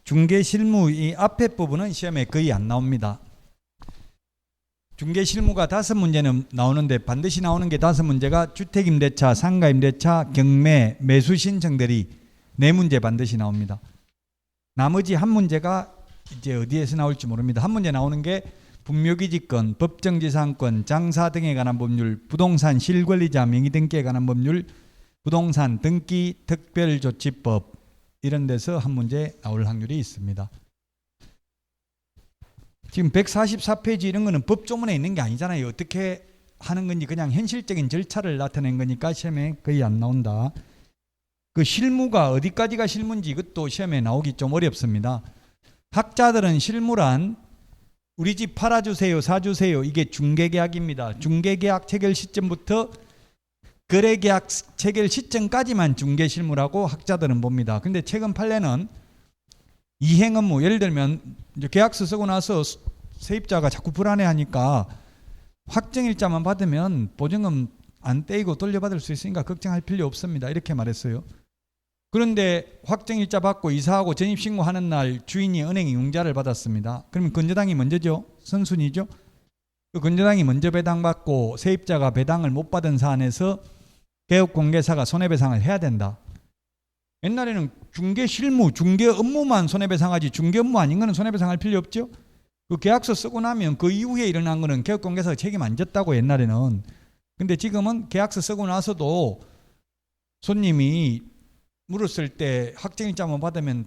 중개실무 이 앞에 부분은 시험에 거의 안 나옵니다. 중개실무가 5문제는 나오는데 반드시 나오는 게 5문제가 주택임대차, 상가임대차, 경매, 매수신청들이 4문제 반드시 나옵니다. 나머지 1문제가 이제 어디에서 나올지 모릅니다. 1문제 나오는 게 분묘기지권, 법정지상권, 장사 등에 관한 법률, 부동산 실권리자 명의등기에 관한 법률, 부동산 등기 특별조치법 이런 데서 1문제 나올 확률이 있습니다. 지금 144페이지 이런 거는 법조문에 있는 게 아니잖아요. 어떻게 하는 건지 그냥 현실적인 절차를 나타낸 거니까 시험에 거의 안 나온다. 그 실무가 어디까지가 실무인지 이것도 시험에 나오기 좀 어렵습니다. 학자들은 실무란 우리 집 팔아주세요, 사주세요. 이게 중개계약입니다. 중개계약 체결 시점부터 거래계약 체결 시점까지만 중개실무라고 학자들은 봅니다. 근데 최근 판례는 이행업무, 예를 들면 이제 계약서 쓰고 나서 세입자가 자꾸 불안해하니까 확정일자만 받으면 보증금 안 떼이고 돌려받을 수 있으니까 걱정할 필요 없습니다. 이렇게 말했어요. 그런데 확정일자 받고 이사하고 전입신고하는 날 주인이 은행에 융자를 받았습니다. 그러면 건저당이 먼저죠? 선순위죠? 그 건저당이 먼저 배당받고 세입자가 배당을 못 받은 사안에서 개업공개사가 손해배상을 해야 된다. 옛날에는 중개실무, 중개업무만 손해배상하지 중개업무 아닌 거는 손해배상할 필요 없죠. 그 계약서 쓰고 나면 그 이후에 일어난 거는 개업공개사가 책임 안 졌다고 옛날에는. 근데 지금은 계약서 쓰고 나서도 손님이 물었을 때 확정일자만 받으면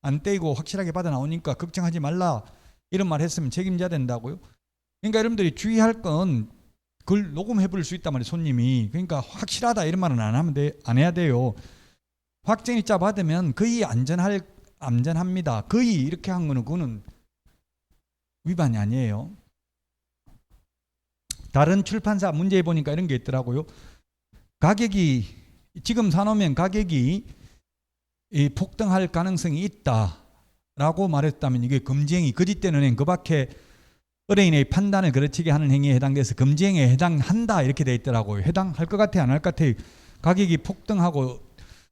안 떼이고 확실하게 받아 나오니까 걱정하지 말라 이런 말 했으면 책임져야 된다고요. 그러니까 여러분들이 주의할 건 그걸 녹음해 볼 수 있단 말이에요. 손님이. 그러니까 확실하다 이런 말은 안 해야 돼요. 확정일자 받으면 거의 안전합니다. 거의 이렇게 한 거는 그거는 위반이 아니에요. 다른 출판사 문제에 보니까 이런 게 있더라고요. 가격이 지금 사놓으면 가격이 폭등할 가능성이 있다라고 말했다면 이게 금지행위, 거짓된 은행, 그 밖에 의뢰인의 판단을 그르치게 하는 행위에 해당돼서 금지행위에 해당한다 이렇게 돼 있더라고요. 해당할 것 같아 안 할 것 같아. 가격이 폭등하고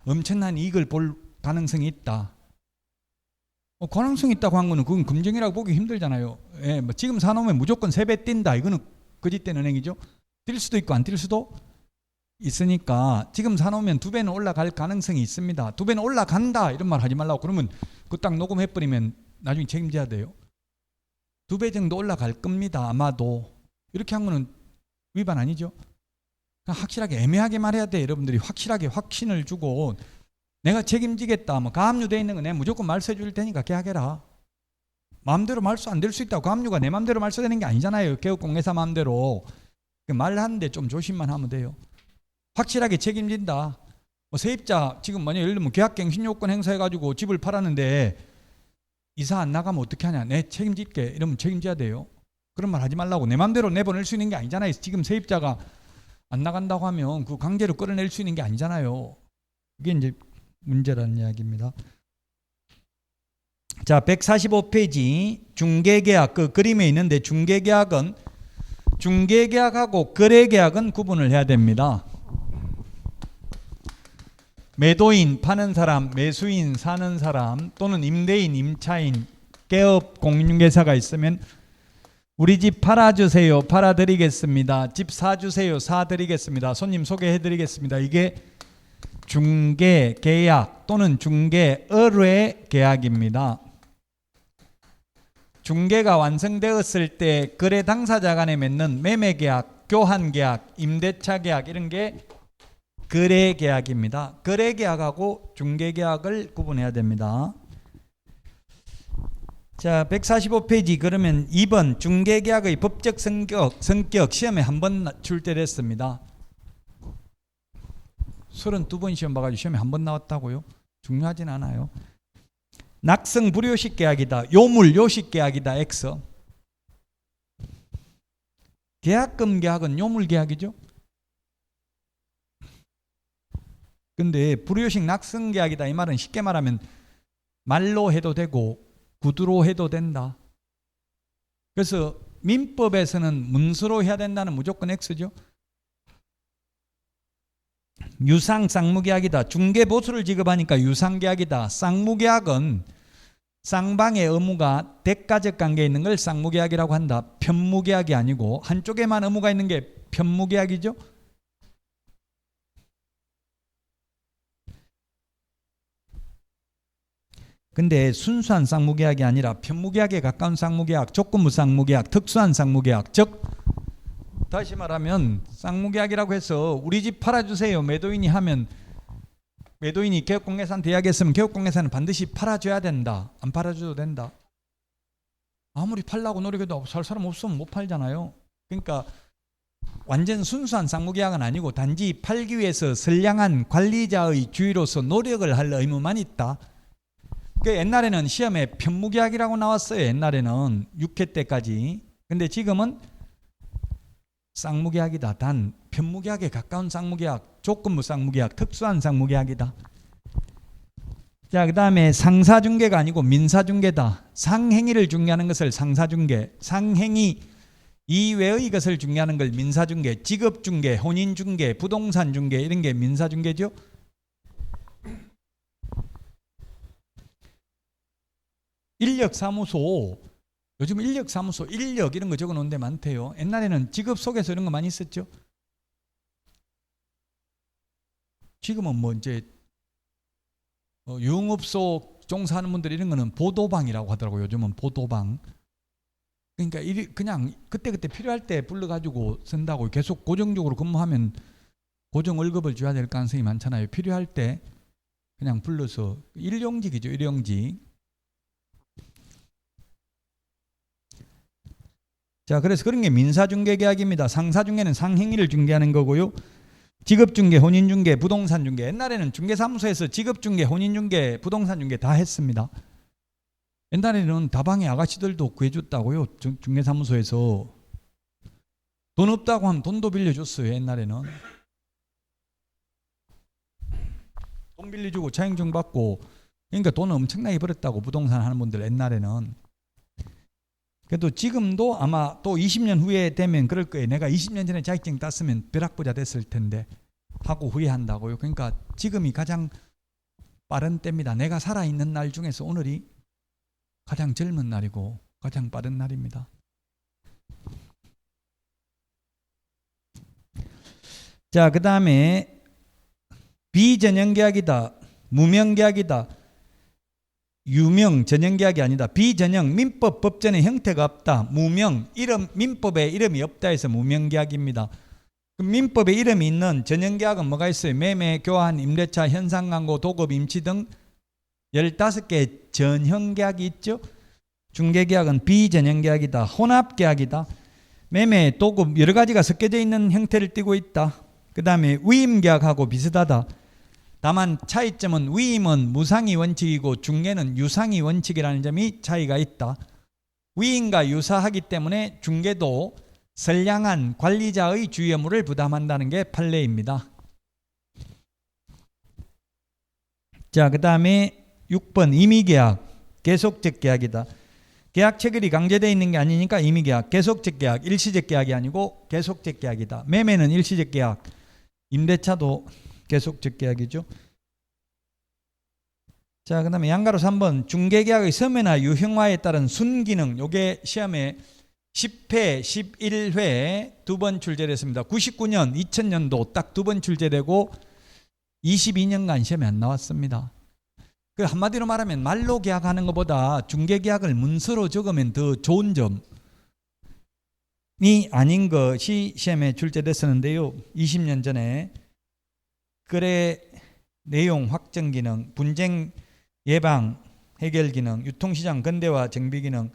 엄청난 이익을 볼 가능성이 있다. 가능성이 있다고 한 거는 그건 금지행위라고 보기 힘들잖아요. 예, 뭐 지금 사놓으면 무조건 3배 뛴다. 이거는 거짓된 은행이죠. 뛸 수도 있고 안 뛸 수도 있으니까 지금 사놓으면 2배는 올라갈 가능성이 있습니다. 2배는 올라간다 이런 말 하지 말라고. 그러면 그 딱 녹음해버리면 나중에 책임져야 돼요. 2배 정도 올라갈 겁니다. 아마도. 이렇게 한 거는 위반 아니죠. 확실하게 애매하게 말해야 돼. 여러분들이 확실하게 확신을 주고 내가 책임지겠다. 뭐 가압류돼 있는 거 내가 무조건 말소해 줄 테니까 계약해라. 마음대로 말소 안 될 수 있다고. 가압류가 내 마음대로 말소되는 게 아니잖아요. 개업공개사 마음대로. 말하는데 좀 조심만 하면 돼요. 확실하게 책임진다. 뭐 세입자 지금 만약 예를 들면 계약갱신 요건 행사해가지고 집을 팔았는데 이사 안 나가면 어떻게 하냐. 내 책임질게. 이러면 책임져야 돼요. 그런 말 하지 말라고. 내 마음대로 내보낼 수 있는 게 아니잖아요. 지금 세입자가 안 나간다고 하면 그 강제로 끌어낼 수 있는 게 아니잖아요. 이게 이제 문제라는 이야기입니다. 자, 145페이지 중개계약 그 그림에 있는데 중개계약은 중개계약하고 거래계약은 구분을 해야 됩니다. 매도인 파는 사람, 매수인 사는 사람 또는 임대인, 임차인, 개업 공인중개사가 있으면 우리 집 팔아주세요, 팔아드리겠습니다. 집 사주세요, 사드리겠습니다. 손님 소개해드리겠습니다. 이게 중개계약 또는 중개의뢰 계약입니다. 중개가 완성되었을 때 거래 당사자 간에 맺는 매매계약, 교환계약, 임대차 계약 이런 게 거래계약입니다. 거래계약하고 중개계약을 구분해야 됩니다. 자, 145페이지 그러면 2번 중개계약의 법적 성격 시험에 한번 출제됐습니다. 32번 시험 봐가지고 시험에 한 번 나왔다고요? 중요하진 않아요. 낙성 불요식 계약이다. 요물 요식 계약이다. X. 계약금 계약은 요물 계약이죠. 근데 불요식 낙성 계약이다 이 말은 쉽게 말하면 말로 해도 되고 구두로 해도 된다. 그래서 민법에서는 문서로 해야 된다는 무조건 X죠. 유상 쌍무계약이다. 중개보수를 지급하니까 유상계약이다. 쌍무계약은 쌍방의 의무가 대가적 관계에 있는 걸 쌍무계약이라고 한다. 편무계약이 아니고 한쪽에만 의무가 있는 게 편무계약이죠. 근데 순수한 쌍무계약이 아니라 편무계약에 가까운 쌍무계약, 조건부 쌍무계약, 특수한 쌍무계약, 즉 다시 말하면 쌍무계약이라고 해서 우리 집 팔아주세요 매도인이 하면 매도인이 개업공개사한테 이야기했으면 개업공개사는 반드시 팔아줘야 된다. 안 팔아줘도 된다. 아무리 팔라고 노력해도 살 사람 없으면 못 팔잖아요. 그러니까 완전 순수한 쌍무계약은 아니고 단지 팔기 위해서 선량한 관리자의 주의로서 노력을 할 의무만 있다. 그 옛날에는 시험에 편무계약이라고 나왔어요. 옛날에는 6회 때까지. 근데 지금은 쌍무계약이다. 단 편무계약에 가까운 쌍무계약, 조건부 쌍무계약, 특수한 쌍무계약이다. 자, 그 다음에 상사중개가 아니고 민사중개다. 상행위를 중개하는 것을 상사중개, 상행위 이외의 것을 중개하는 걸 민사중개, 직업중개, 혼인중개, 부동산중개 이런 게 민사중개죠. 인력사무소, 요즘 인력사무소, 인력 이런 거 적어놓은 데 많대요. 옛날에는 직업소개서 이런 거 많이 썼죠. 지금은 뭐 이제 유흥업소 종사하는 분들 이런 거는 보도방이라고 하더라고요. 요즘은 보도방. 그러니까 그냥 그때그때 필요할 때 불러가지고 쓴다고. 계속 고정적으로 근무하면 고정 월급을 줘야 될 가능성이 많잖아요. 필요할 때 그냥 불러서 일용직이죠. 일용직. 자, 그래서 그런 게 민사중개계약입니다. 상사중개는 상행위를 중개하는 거고요. 직업중개, 혼인중개, 부동산중개. 옛날에는 중개사무소에서 직업중개, 혼인중개, 부동산중개 다 했습니다. 옛날에는 다방의 아가씨들도 구해줬다고요. 중개사무소에서. 돈 없다고 하면 돈도 빌려줬어요. 옛날에는. 돈 빌려주고 차인증 받고. 그러니까 돈을 엄청나게 벌었다고 부동산 하는 분들 옛날에는. 그래도 지금도 아마 또 20년 후에 되면 그럴 거예요. 내가 20년 전에 자격증 땄으면 벼락부자 됐을 텐데 하고 후회한다고요. 그러니까 지금이 가장 빠른 때입니다. 내가 살아있는 날 중에서 오늘이 가장 젊은 날이고 가장 빠른 날입니다. 자, 그 다음에 비전형계약이다. 무명계약이다. 유명 전형계약이 아니다. 비전형 민법 법전의 형태가 없다. 무명 이름 민법에 이름이 없다 해서 무명계약입니다. 민법에 이름이 있는 전형계약은 뭐가 있어요? 매매, 교환, 임대차, 현상광고, 도급, 임치 등 15개 전형계약이 있죠. 중개계약은 비전형계약이다. 혼합계약이다. 매매, 도급 여러 가지가 섞여져 있는 형태를 띠고 있다. 그 다음에 위임계약하고 비슷하다. 다만 차이점은 위임은 무상의 원칙이고 중개는 유상의 원칙이라는 점이 차이가 있다. 위임과 유사하기 때문에 중개도 선량한 관리자의 주의 의무를 부담한다는 게 판례입니다. 자, 그 다음에 6번 임의계약, 계속적 계약이다. 계약 체결이 강제되어 있는 게 아니니까 임의계약, 계속적 계약, 일시적 계약이 아니고 계속적 계약이다. 매매는 일시적 계약, 임대차도 계속적 계약이죠. 자, 그 다음에 양가로 3번 중개계약의 서면화 유형화에 따른 순기능. 요게 시험에 10회, 11회 두 번 출제됐습니다. 99년, 2000년도 딱 두 번 출제되고 22년간 시험에 안 나왔습니다. 그 한마디로 말하면 말로 계약하는 것보다 중개계약을 문서로 적으면 더 좋은 점이 아닌 것이 시험에 출제됐었는데요. 20년 전에 거래 내용 확정 기능, 분쟁 예방 해결 기능, 유통시장 근대화 정비 기능,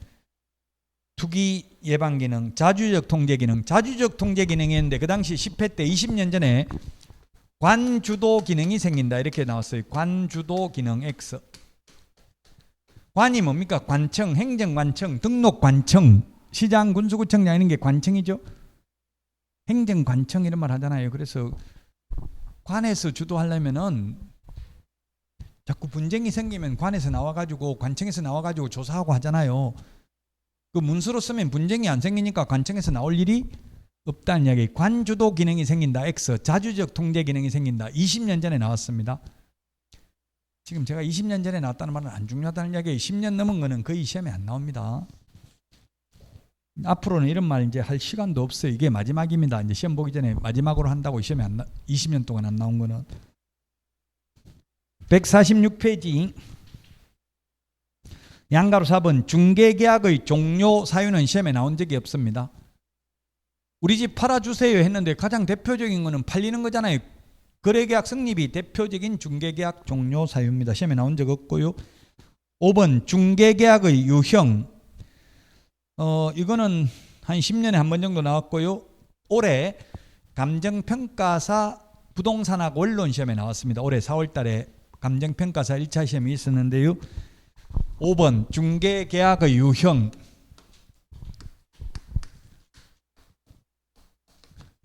투기 예방 기능, 자주적 통제 기능. 자주적 통제 기능이 있는데 그 당시 10회 때 20년 전에 관주도 기능이 생긴다 이렇게 나왔어요. 관주도 기능 X. 관이 뭡니까? 관청, 행정관청, 등록관청, 시장, 군수구청장 이런 게 관청이죠. 행정관청 이런 말 하잖아요. 그래서 관에서 주도하려면은 자꾸 분쟁이 생기면 관에서 나와가지고 관청에서 나와가지고 조사하고 하잖아요. 그 문서로 쓰면 분쟁이 안 생기니까 관청에서 나올 일이 없다는 이야기. 관주도 기능이 생긴다. X. 자주적 통제 기능이 생긴다. 20년 전에 나왔습니다. 지금 제가 20년 전에 나왔다는 말은 안 중요하다는 이야기예요. 10년 넘은 거는 거의 시험에 안 나옵니다. 앞으로는 이런 말 이제 할 시간도 없어요. 이게 마지막입니다. 이제 시험 보기 전에 마지막으로 한다고 시험에 20년 동안 안 나온 거는. 146페이지. 양가로 4번. 중개계약의 종료 사유는 시험에 나온 적이 없습니다. 우리 집 팔아주세요 했는데 가장 대표적인 거는 팔리는 거잖아요. 거래계약 성립이 대표적인 중개계약 종료 사유입니다. 시험에 나온 적 없고요. 5번. 중개계약의 유형. 이거는 한 10년에 한 번 정도 나왔고요. 올해 감정평가사 부동산학 원론 시험에 나왔습니다. 올해 4월 달에 감정평가사 1차 시험이 있었는데요. 5번. 중개계약의 유형.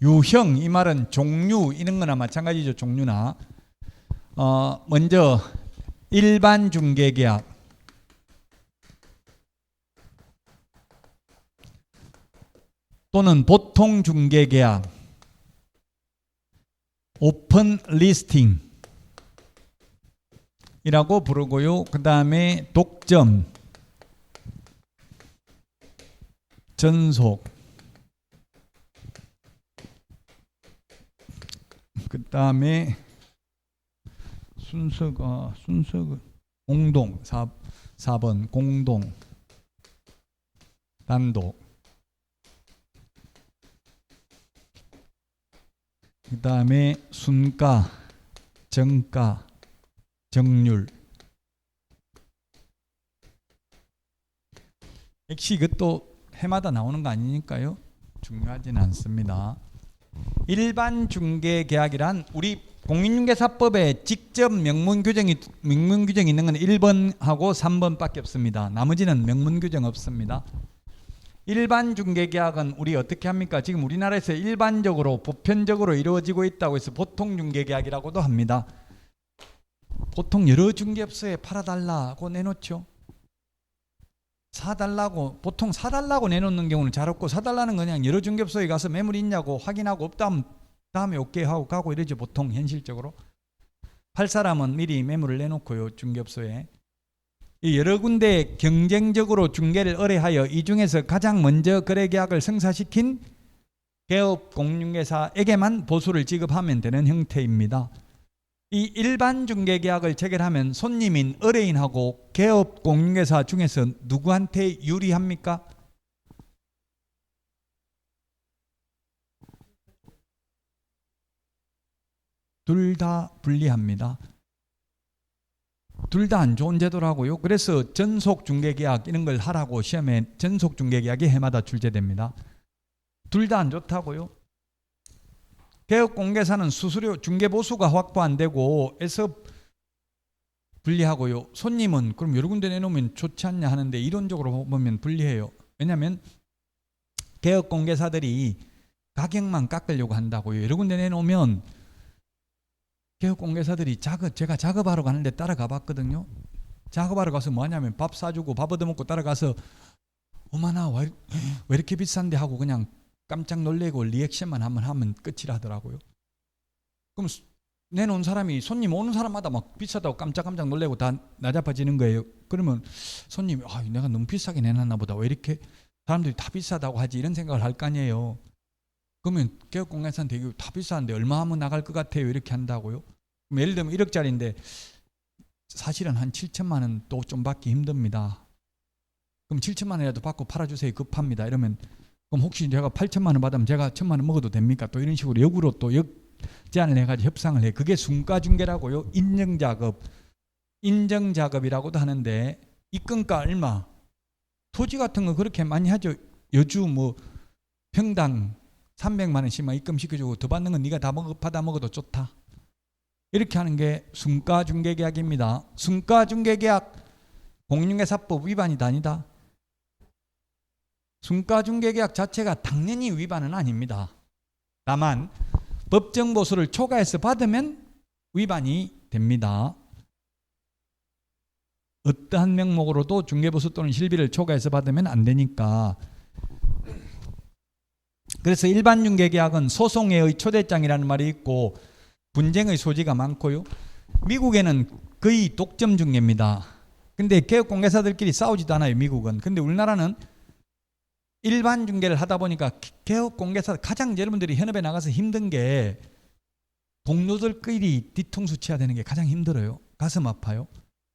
유형, 이 말은 종류, 이런 거나 마찬가지죠. 종류나. 먼저 일반 중개계약, 또는 보통 중개계약, 오픈 리스팅 이라고 부르고요. 그 다음에 독점, 전속, 그 다음에 순서가 공동, 4번 공동, 단독, 그 다음에 순가, 정가, 정률. 역시 이것도 해마다 나오는 거 아니니까요. 중요하지는 않습니다. 일반 중개계약이란 우리 공인중개사법에 직접 명문 규정이 있는 건 1번하고 3번밖에 없습니다. 나머지는 명문 규정 없습니다. 일반 중개계약은 우리 어떻게 합니까? 지금 우리나라에서 일반적으로 보편적으로 이루어지고 있다고 해서 보통 중개계약이라고도 합니다. 보통 여러 중개업소에 팔아달라고 내놓죠. 사달라고, 보통 사달라고 내놓는 경우는 잘 없고, 사달라는 건 그냥 여러 중개업소에 가서 매물이 있냐고 확인하고 없다면 다음에 오케이 하고 가고 이러죠. 보통 현실적으로 팔 사람은 미리 매물을 내놓고요. 중개업소에 이 여러 군데 경쟁적으로 중개를 의뢰하여 이 중에서 가장 먼저 거래계약을 성사시킨 개업 공인중개사에게만 보수를 지급하면 되는 형태입니다. 이 일반 중개계약을 체결하면 손님인 의뢰인하고 개업 공인중개사 중에서 누구한테 유리합니까? 둘 다 불리합니다. 둘 다 안 좋은 제도라고요. 그래서 전속 중개계약 이런 걸 하라고 시험에 전속 중개계약이 해마다 출제됩니다. 둘 다 안 좋다고요. 개업 공개사는 수수료 중개 보수가 확보 안 되고 해서 불리하고요. 손님은 그럼 여러 군데 내놓으면 좋지 않냐 하는데 이론적으로 보면 불리해요. 왜냐하면 개업 공개사들이 가격만 깎으려고 한다고요. 여러 군데 내놓으면 개업 공개사들이 제가 작업하러 가는데 따라가 봤거든요. 작업하러 가서 뭐 하냐면 밥 사주고 밥 얻어먹고 따라가서 어머나 왜 이렇게 비싼데 하고 그냥 깜짝 놀래고 리액션만 한번 하면 끝이라 하더라고요. 그럼 내놓은 사람이 손님 오는 사람마다 막 비싸다고 깜짝 놀래고 다 나자빠지는 거예요. 그러면 손님이 내가 너무 비싸게 내놨나 보다. 왜 이렇게 사람들이 다 비싸다고 하지? 이런 생각을 할 거 아니에요. 그러면 개업공개사한테 이거 다 비싼데 얼마 하면 나갈 것 같아요? 이렇게 한다고요. 그럼 예를 들면 1억짜리인데 사실은 한 7천만 원 또 좀 받기 힘듭니다. 그럼 7천만 원이라도 받고 팔아주세요. 급합니다. 이러면 그럼 혹시 제가 8천만 원 받으면 제가 1천만 원 먹어도 됩니까? 또 이런 식으로 역으로 또 제안을 해가지고 협상을 해. 그게 순가중개라고요. 인정작업이라고도 하는데 입금가 얼마? 토지 같은 거 그렇게 많이 하죠. 여주 뭐 평당 300만 원씩만 입금시켜주고 더 받는 건 네가 다 받아 먹어도 좋다. 이렇게 하는 게 순가중개계약입니다. 순가중개계약 공인중개사법 위반이 아니다. 순가중개계약 자체가 당연히 위반은 아닙니다. 다만 법정 보수를 초과해서 받으면 위반이 됩니다. 어떠한 명목으로도 중개보수 또는 실비를 초과해서 받으면 안 되니까. 그래서 일반 중개계약은 소송의 초대장이라는 말이 있고 분쟁의 소지가 많고요. 미국에는 거의 독점 중개입니다. 근데 개업공개사들끼리 싸우지도 않아요, 미국은. 근데 우리나라는 일반 중개를 하다 보니까 개업공개사 가장 여러분들이 현업에 나가서 힘든 게 동료들끼리 뒤통수 쳐야 되는 게 가장 힘들어요. 가슴 아파요.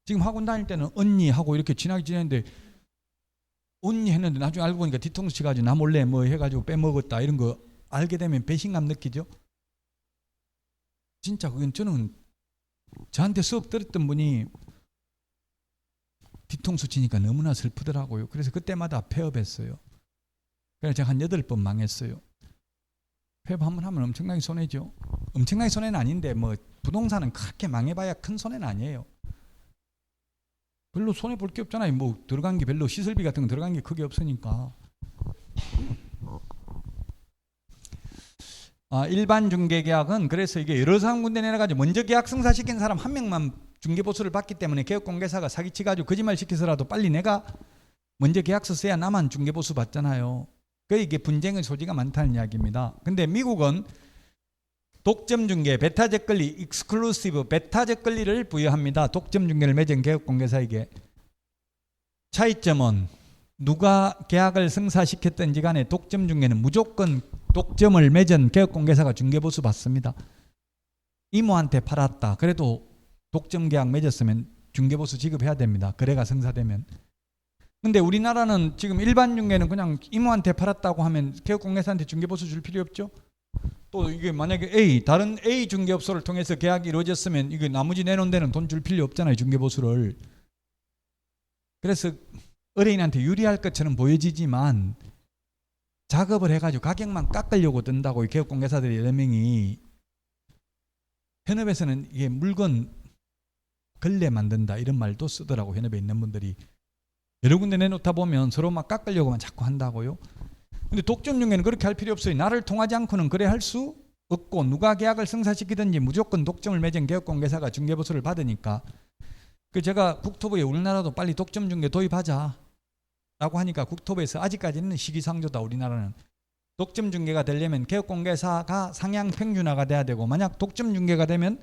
지금 학원 다닐 때는 언니하고 이렇게 친하게 지냈는데 언니 했는데 나중에 알고 보니까 뒤통수 치가지고 나 몰래 뭐 해가지고 빼먹었다 이런 거 알게 되면 배신감 느끼죠. 진짜 그건 저는 저한테 수업 들었던 분이 뒤통수 치니까 너무나 슬프더라고요. 그래서 그때마다 폐업했어요. 그래서 제가 한 8번 망했어요. 폐업 한번 하면 엄청나게 손해죠. 엄청나게 손해는 아닌데 뭐 부동산은 그렇게 망해봐야 큰 손해는 아니에요. 별로 손해 볼 게 없잖아요. 뭐 들어간 게 별로 시설비 같은 거 들어간 게 크게 없으니까. 일반 중개계약은 그래서 이게 여러 사람 군데 내려가지고 먼저 계약 성사시킨 사람 한 명만 중개보수를 받기 때문에 개업공개사가 사기치가지고 거짓말 시켜서라도 빨리 내가 먼저 계약서 써야 나만 중개보수 받잖아요. 그러니까 이게 분쟁의 소지가 많다는 이야기입니다. 근데 미국은 독점 중개, 베타적 권리, 익스클루시브, 베타적 권리를 부여합니다. 독점 중개를 맺은 개업공개사에게. 차이점은 누가 계약을 성사시켰든지 간에 독점 중개는 무조건 독점을 맺은 개업공개사가 중개보수 받습니다. 이모한테 팔았다. 그래도 독점 계약 맺었으면 중개보수 지급해야 됩니다. 거래가 성사되면. 근데 우리나라는 지금 일반 중개는 그냥 이모한테 팔았다고 하면 개업공개사한테 중개보수 줄 필요 없죠. 또 이게 만약에 다른 A 중개업소를 통해서 계약이 이루어졌으면 이게 나머지 내놓은 데는 돈 줄 필요 없잖아요. 중개보수를. 그래서 의뢰인한테 유리할 것처럼 보여지지만 작업을 해가지고 가격만 깎으려고 든다고 개업공개사들이 여러 명이. 현업에서는 이게 물건 걸레 만든다 이런 말도 쓰더라고. 현업에 있는 분들이 여러 군데 내놓다 보면 서로 막 깎으려고만 자꾸 한다고요. 근데 독점 중개는 그렇게 할 필요 없어요. 나를 통하지 않고는 거래할 수 없고 누가 계약을 성사시키든지 무조건 독점을 맺은 개업공개사가 중개보수를 받으니까. 그 제가 국토부에 우리나라도 빨리 독점 중개 도입하자 라고 하니까 국토부에서 아직까지는 시기상조다. 우리나라는 독점 중개가 되려면 개업공개사가 상향 평준화가 돼야 되고, 만약 독점 중개가 되면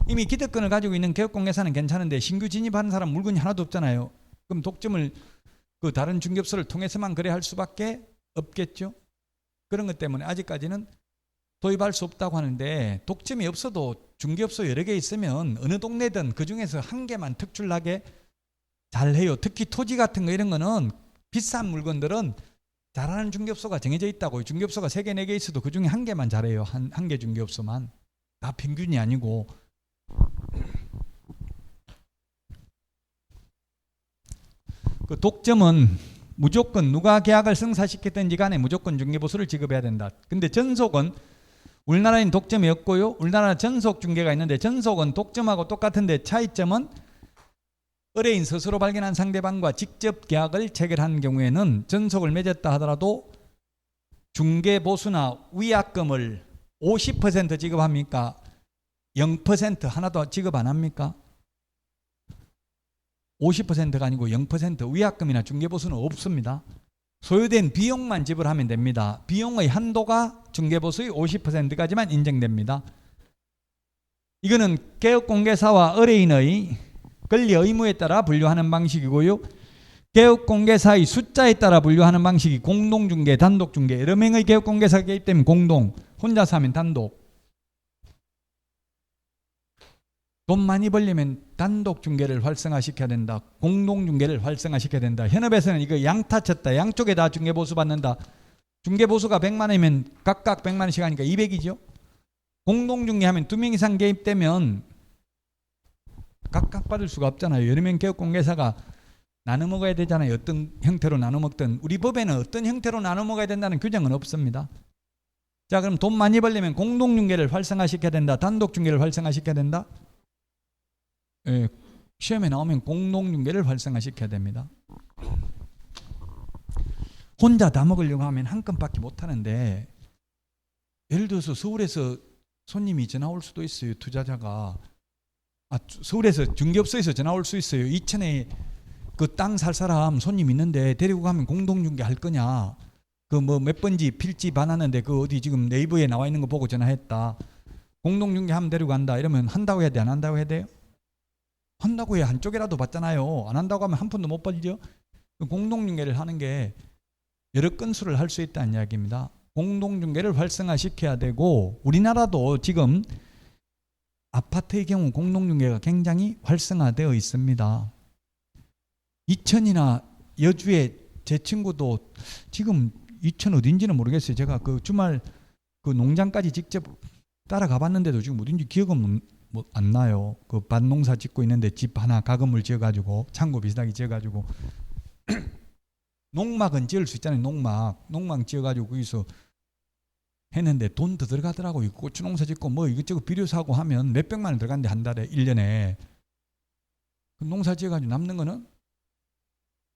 이미 기득권을 가지고 있는 개업공개사는 괜찮은데 신규 진입하는 사람 물건이 하나도 없잖아요. 그럼 독점을 그 다른 중개업소를 통해서만 거래할 수밖에 없겠죠. 그런 것 때문에 아직까지는 도입할 수 없다고 하는데, 독점이 없어도 중개업소 여러 개 있으면 어느 동네든 그 중에서 한 개만 특출나게 잘해요. 특히 토지 같은 거 이런 거는 비싼 물건들은 잘하는 중개업소가 정해져 있다고. 중개업소가 3개, 4개 있어도 그 중에 한 개만 잘해요. 한 개 중개업소만. 다 평균이 아니고. 그 독점은 무조건 누가 계약을 성사시켰든지 간에 무조건 중개보수를 지급해야 된다. 근데 전속은 우리나라엔 독점이 없고요. 우리나라 전속 중개가 있는데 전속은 독점하고 똑같은데 차이점은 의뢰인 스스로 발견한 상대방과 직접 계약을 체결한 경우에는 전속을 맺었다 하더라도 중개보수나 위약금을 50% 지급합니까? 0% 하나도 지급 안 합니까? 50%가 아니고 0% 위약금이나 중개보수는 없습니다. 소요된 비용만 지불하면 됩니다. 비용의 한도가 중개보수의 50%까지만 인정됩니다. 이거는 개업공개사와 의뢰인의 권리 의무에 따라 분류하는 방식이고요. 개업공개사의 숫자에 따라 분류하는 방식이 공동중개, 단독중개. 여러 명의 개업공개사가 개입되면 공동, 혼자서 하면 단독. 돈 많이 벌려면 단독중개를 활성화시켜야 된다. 공동중개를 활성화시켜야 된다. 현업에서는 이거 양타 쳤다. 양쪽에 다 중개보수 받는다. 중개보수가 100만 원이면 각각 100만 원씩 하니까 200이죠. 공동중개하면 2명 이상 개입되면 각각 받을 수가 없잖아요. 여러 명 개업공개사가 나눠 먹어야 되잖아요. 어떤 형태로 나눠 먹든. 우리 법에는 어떤 형태로 나눠 먹어야 된다는 규정은 없습니다. 자, 그럼 돈 많이 벌려면 공동중개를 활성화시켜야 된다. 단독중개를 활성화시켜야 된다. 예, 시험에 나오면 공동중개를 활성화시켜야 됩니다. 혼자 다 먹으려고 하면 한 건밖에 못 하는데, 예를 들어서 서울에서 손님이 전화 올 수도 있어요. 투자자가. 서울에서 중개업소에서 전화 올 수 있어요. 이천에 그 땅 살 사람 손님 있는데 데리고 가면 공동중개 할 거냐. 그 뭐 몇 번지 필지 반하는데 그 어디 지금 네이버에 나와 있는 거 보고 전화했다. 공동중개하면 데리고 간다. 이러면 한다고 해야 돼? 안 한다고 해야 돼요? 한다고 해야 한쪽이라도 받잖아요. 안 한다고 하면 한 푼도 못 벌죠. 공동중개를 하는 게 여러 건수를 할 수 있다는 이야기입니다. 공동중개를 활성화시켜야 되고 우리나라도 지금 아파트의 경우 공동중개가 굉장히 활성화되어 있습니다. 이천이나 여주에 제 친구도 지금 이천 어딘지는 모르겠어요. 제가 그 주말 그 농장까지 직접 따라가 봤는데도 지금 어딘지 기억은 안 나요. 그 밭농사 짓고 있는데 집 하나 가건물 지어가지고 창고 비슷하게 지어가지고 농막은 지을 수 있잖아요. 농막 지어가지고 거기서 했는데 돈 더 들어가더라고요. 고추 농사 짓고 뭐 이것저것 비료 사고 하면 몇백만 원 들어간대 한 달에 1년에. 그 농사 지어가지고 남는 거는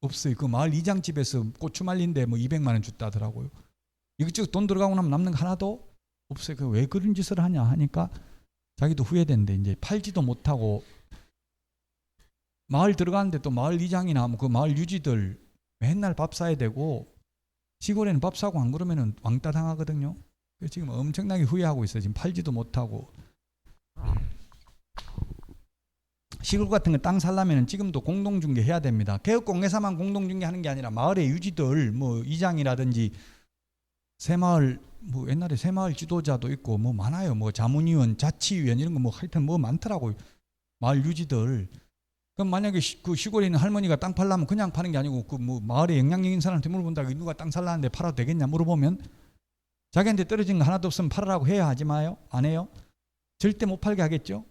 없어요. 그 마을 이장집에서 고추 말린데 뭐 200만 원 줬다더라고요. 이것저것 돈 들어가고 나면 남는 거 하나도 없어요. 그 왜 그런 짓을 하냐 하니까 자기도 후회된대. 이제 팔지도 못하고 마을 들어가는데 또 마을 이장이나 그 마을 유지들 맨날 밥 사야 되고 시골에는 밥 사고 안 그러면은 왕따 당하거든요. 그래서 지금 엄청나게 후회하고 있어요. 지금 팔지도 못하고. 시골 같은 거 땅 살려면 지금도 공동중개 해야 됩니다. 개업공개사만 공동중개 하는 게 아니라 마을의 유지들 뭐 이장이라든지 새마을 뭐 옛날에 새마을 지도자도 있고 뭐 많아요. 뭐 자문위원, 자치위원 이런 거 뭐 하여튼 뭐 많더라고요. 마을 유지들. 그럼 만약에 그 시골에 있는 할머니가 땅 팔려면 그냥 파는 게 아니고 그 뭐 마을에 영향력 있는 사람한테 물어본다. 누가 땅 살라는데 팔아도 되겠냐 물어보면 자기한테 떨어진 거 하나도 없으면 팔으라고 해야 하지 마요? 안 해요? 절대 못 팔게 하겠죠?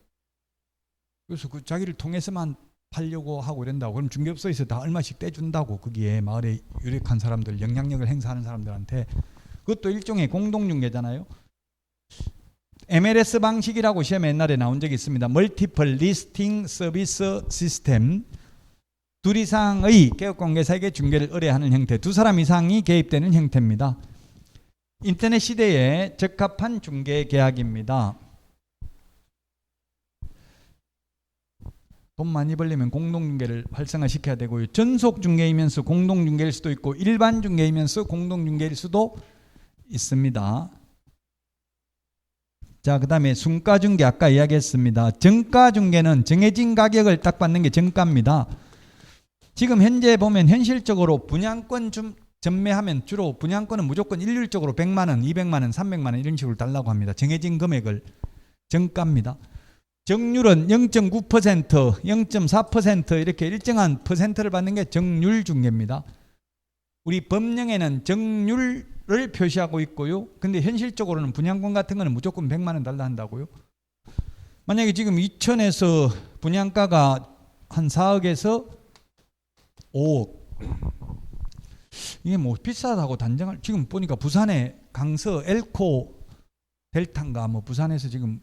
그래서 그 자기를 통해서만 팔려고 하고 이런다고. 그럼 중개업소에서 다 얼마씩 떼준다고. 거기에 마을에 유력한 사람들, 영향력을 행사하는 사람들한테. 그것도 일종의 공동중개잖아요. MLS 방식이라고 시험에 옛날에 나온 적이 있습니다. 멀티플 리스팅 서비스 시스템. 둘 이상의 개업공개사에게 중개를 의뢰하는 형태. 두 사람 이상이 개입되는 형태입니다. 인터넷 시대에 적합한 중개 계약입니다. 돈 많이 벌려면 공동중개를 활성화시켜야 되고요. 전속중개이면서 공동중개일 수도 있고 일반중개이면서 공동중개일 수도 있습니다. 자, 그 다음에 순가중개 아까 이야기했습니다. 정가중개는 정해진 가격을 딱 받는 게 정가입니다. 지금 현재 보면 현실적으로 분양권 전매하면 주로 분양권은 무조건 일률적으로 100만 원, 200만 원, 300만 원 이런 식으로 달라고 합니다. 정해진 금액을 정가입니다. 정률은 0.9%, 0.4% 이렇게 일정한 퍼센트를 받는 게 정률 중개입니다. 우리 법령에는 정률을 표시하고 있고요. 근데 현실적으로는 분양권 같은 거는 무조건 100만 원 달라 한다고요. 만약에 지금 이천에서 분양가가 한 4억에서 5억. 이게 뭐 비싸다고 단정할, 지금 보니까 부산에 강서 엘코 델타인가 뭐 부산에서 지금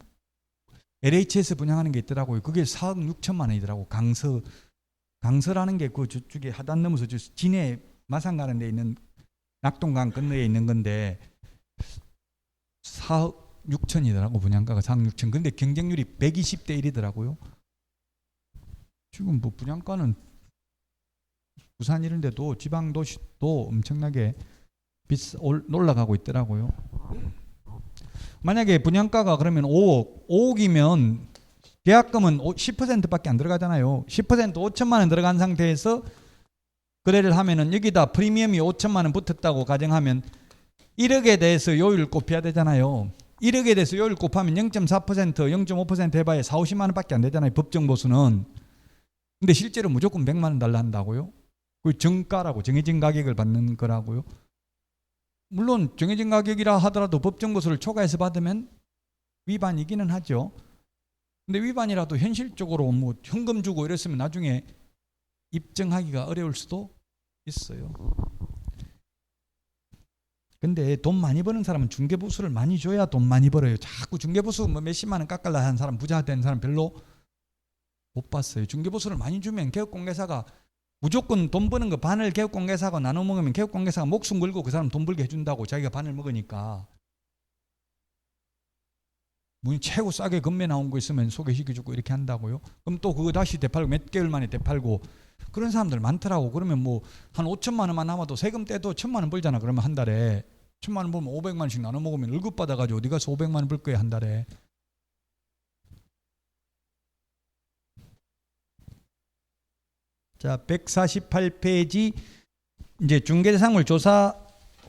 LHS 분양하는 게 있더라고요. 그게 4억 6천만 원이더라고. 강서라는 게 그 저쪽에 하단 넘어서 진해 마산 가는 데 있는 낙동강 건너에 있는 건데 4억 6천이더라고. 분양가가 4억 6천. 근데 경쟁률이 120대 1이더라고요. 지금 뭐 분양가는 부산 이런 데도 지방 도시도 엄청나게 올라가고 있더라고요. 만약에 분양가가 그러면 5억이면 계약금은 10%밖에 안 들어가잖아요. 10% 5천만 원 들어간 상태에서 거래를 하면은 여기다 프리미엄이 5천만 원 붙었다고 가정하면 1억에 대해서 요율을 곱해야 되잖아요. 1억에 대해서 요율 곱하면 0.4%, 0.5% 해봐야 4, 50만 원밖에 안 되잖아요. 법정 보수는. 근데 실제로 무조건 100만 원 달라 한다고요. 그 정가라고 정해진 가격을 받는 거라고요. 물론 정해진 가격이라 하더라도 법정 보수를 초과해서 받으면 위반이기는 하죠. 근데 위반이라도 현실적으로 뭐 현금 주고 이랬으면 나중에 입증하기가 어려울 수도 있어요. 근데 돈 많이 버는 사람은 중개보수를 많이 줘야 돈 많이 벌어요. 자꾸 중개보수 뭐 몇십만 원 깎으려 하는 사람, 부자 된 사람 별로 못 봤어요. 중개보수를 많이 주면 개업공개사가 무조건 돈 버는 거 반을 개업공개사가 나눠 먹으면 개업공개사가 목숨 걸고 그 사람 돈 벌게 해준다고. 자기가 반을 먹으니까. 뭐 최고 싸게 금매 나온 거 있으면 소개시켜주고 이렇게 한다고요. 그럼 또 그거 다시 되팔고 몇 개월 만에 되팔고 그런 사람들 많더라고. 그러면 뭐 한 5천만 원만 남아도 세금 떼도 1,000만 원 벌잖아. 그러면 한 달에 1,000만 원 벌면 500만 원씩 나눠 먹으면 월급 받아가지고 어디 가서 500만 원 벌 거야 한 달에. 자, 148페이지 이제 중개대상물 조사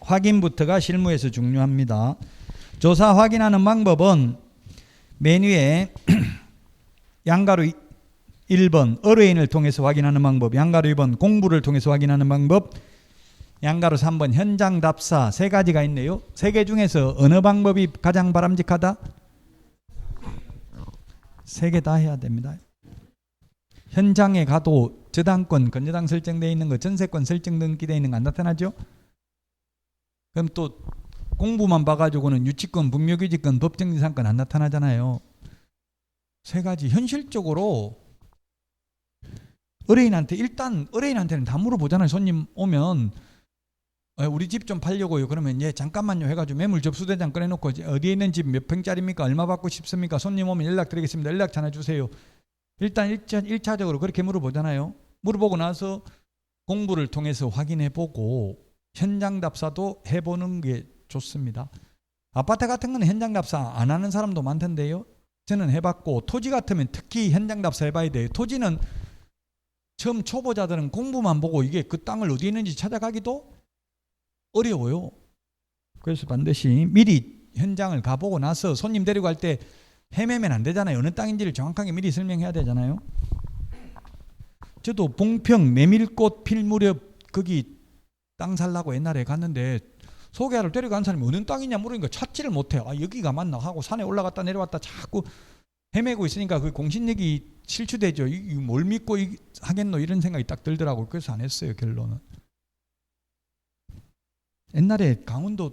확인부터가 실무에서 중요합니다. 조사 확인하는 방법은 맨 위에 양가로 1번 의뢰인을 통해서 확인하는 방법, 양가로 2번 공부를 통해서 확인하는 방법, 양가로 3번 현장 답사 세 가지가 있네요. 세 개 중에서 어느 방법이 가장 바람직하다? 세 개 다 해야 됩니다. 현장에 가도 저당권, 건저당 설정되어 있는 거, 전세권 설정 등기되어 있는 거 안 나타나죠? 그럼 또 공부만 봐가지고는 유치권, 분묘규칙권, 법정지상권 안 나타나잖아요. 세 가지 현실적으로 의뢰인한테 일단 의뢰인한테는 다 물어보잖아요. 손님 오면 우리 집 좀 팔려고요. 그러면 예 잠깐만요 해가지고 매물 접수대장 꺼내놓고 어디에 있는 집 몇 평짜리입니까? 얼마 받고 싶습니까? 손님 오면 연락드리겠습니다. 연락 전화 주세요. 일단 1차적으로 그렇게 물어보잖아요. 물어보고 나서 공부를 통해서 확인해보고 현장 답사도 해보는 게 좋습니다. 아파트 같은 건 현장 답사 안 하는 사람도 많던데요. 저는 해봤고 토지 같으면 특히 현장 답사 해봐야 돼요. 토지는 처음 초보자들은 공부만 보고 이게 그 땅을 어디에 있는지 찾아가기도 어려워요. 그래서 반드시 미리 현장을 가보고 나서 손님 데리고 갈 때 헤매면 안 되잖아요. 어느 땅인지를 정확하게 미리 설명해야 되잖아요. 저도 봉평 메밀꽃 필 무렵 거기 땅 살라고 옛날에 갔는데 소개하러 데려간 사람이 어느 땅이냐 물으니까 찾지를 못해요. 아 여기가 맞나 하고 산에 올라갔다 내려왔다 자꾸 헤매고 있으니까 그 공신력이 실추되죠. 뭘 믿고 하겠노 이런 생각이 딱 들더라고요. 그래서 안 했어요. 결론은. 옛날에 강원도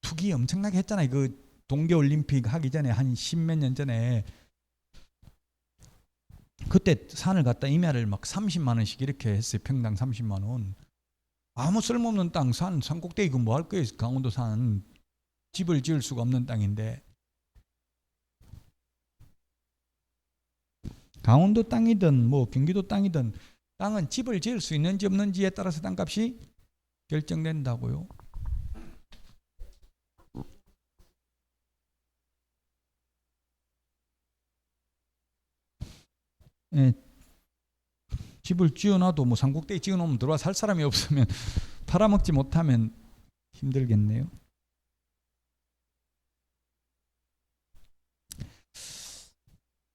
투기 엄청나게 했잖아요. 그 동계올림픽 하기 전에 한 10몇 년 전에 그때 산을 갖다 임야를 막 30만 원씩 이렇게 했어요. 평당 30만 원. 아무 쓸모없는 땅, 산 꼭대기 그 뭐 할 거예요. 강원도 산 집을 지을 수가 없는 땅인데 강원도 땅이든 뭐 경기도 땅이든 땅은 집을 지을 수 있는지 없는지에 따라서 땅값이 결정된다고요. 예, 집을 지어놔도 뭐 산꼭대기 지어놓으면 들어와 살 사람이 없으면 팔아먹지 못하면 힘들겠네요.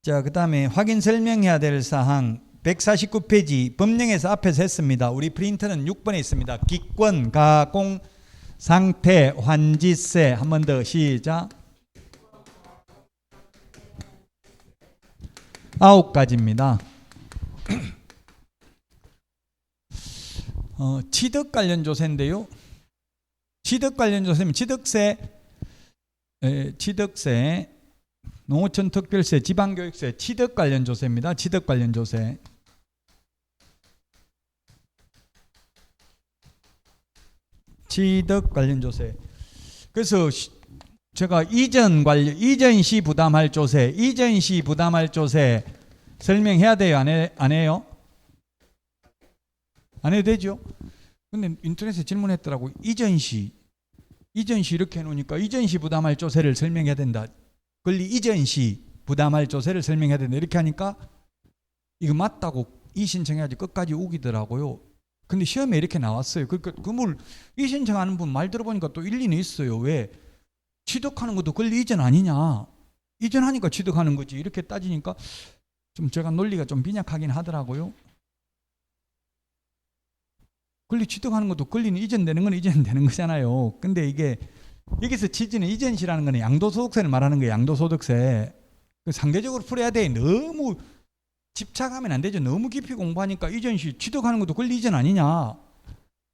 자, 그 다음에 확인 설명해야 될 사항 149페이지 법령에서 앞에서 했습니다. 우리 프린터는 6번에 있습니다. 기권, 가공, 상태, 환지세. 한 번 더 시작. 9가지입니다. 취득 관련 조세인데요. 취득 관련 조세면 취득세, 농어촌 특별세, 지방교육세, 취득 관련 조세입니다. 취득 관련 조세. 취득 관련 조세. 그래서 제가 이전 시 부담할 조세, 이전 시 부담할 조세 설명해야 돼요? 안 해요? 안 해도 되죠? 근데 인터넷에 질문했더라고. 이전 시 이렇게 해놓으니까 이전 시 부담할 조세를 설명해야 된다. 권리 이전 시 부담할 조세를 설명해야 된다. 이렇게 하니까 이거 맞다고 이신청해야지 끝까지 우기더라고요. 근데 시험에 이렇게 나왔어요. 그러니까 그물 이신청하는 분 말 들어보니까 또 일리는 있어요. 왜? 취득하는 것도 권리 이전 아니냐? 이전하니까 취득하는 거지. 이렇게 따지니까 좀 제가 논리가 좀 빈약하긴 하더라고요. 권리 취득하는 것도 권리는 이전되는 건 이전되는 거잖아요. 근데 이게 여기서 취지는 이전시라는 거는 양도소득세를 말하는 거예요. 양도소득세. 상대적으로 풀어야 돼. 너무 집착하면 안 되죠. 너무 깊이 공부하니까 이전시 취득하는 것도 권리 이전 아니냐.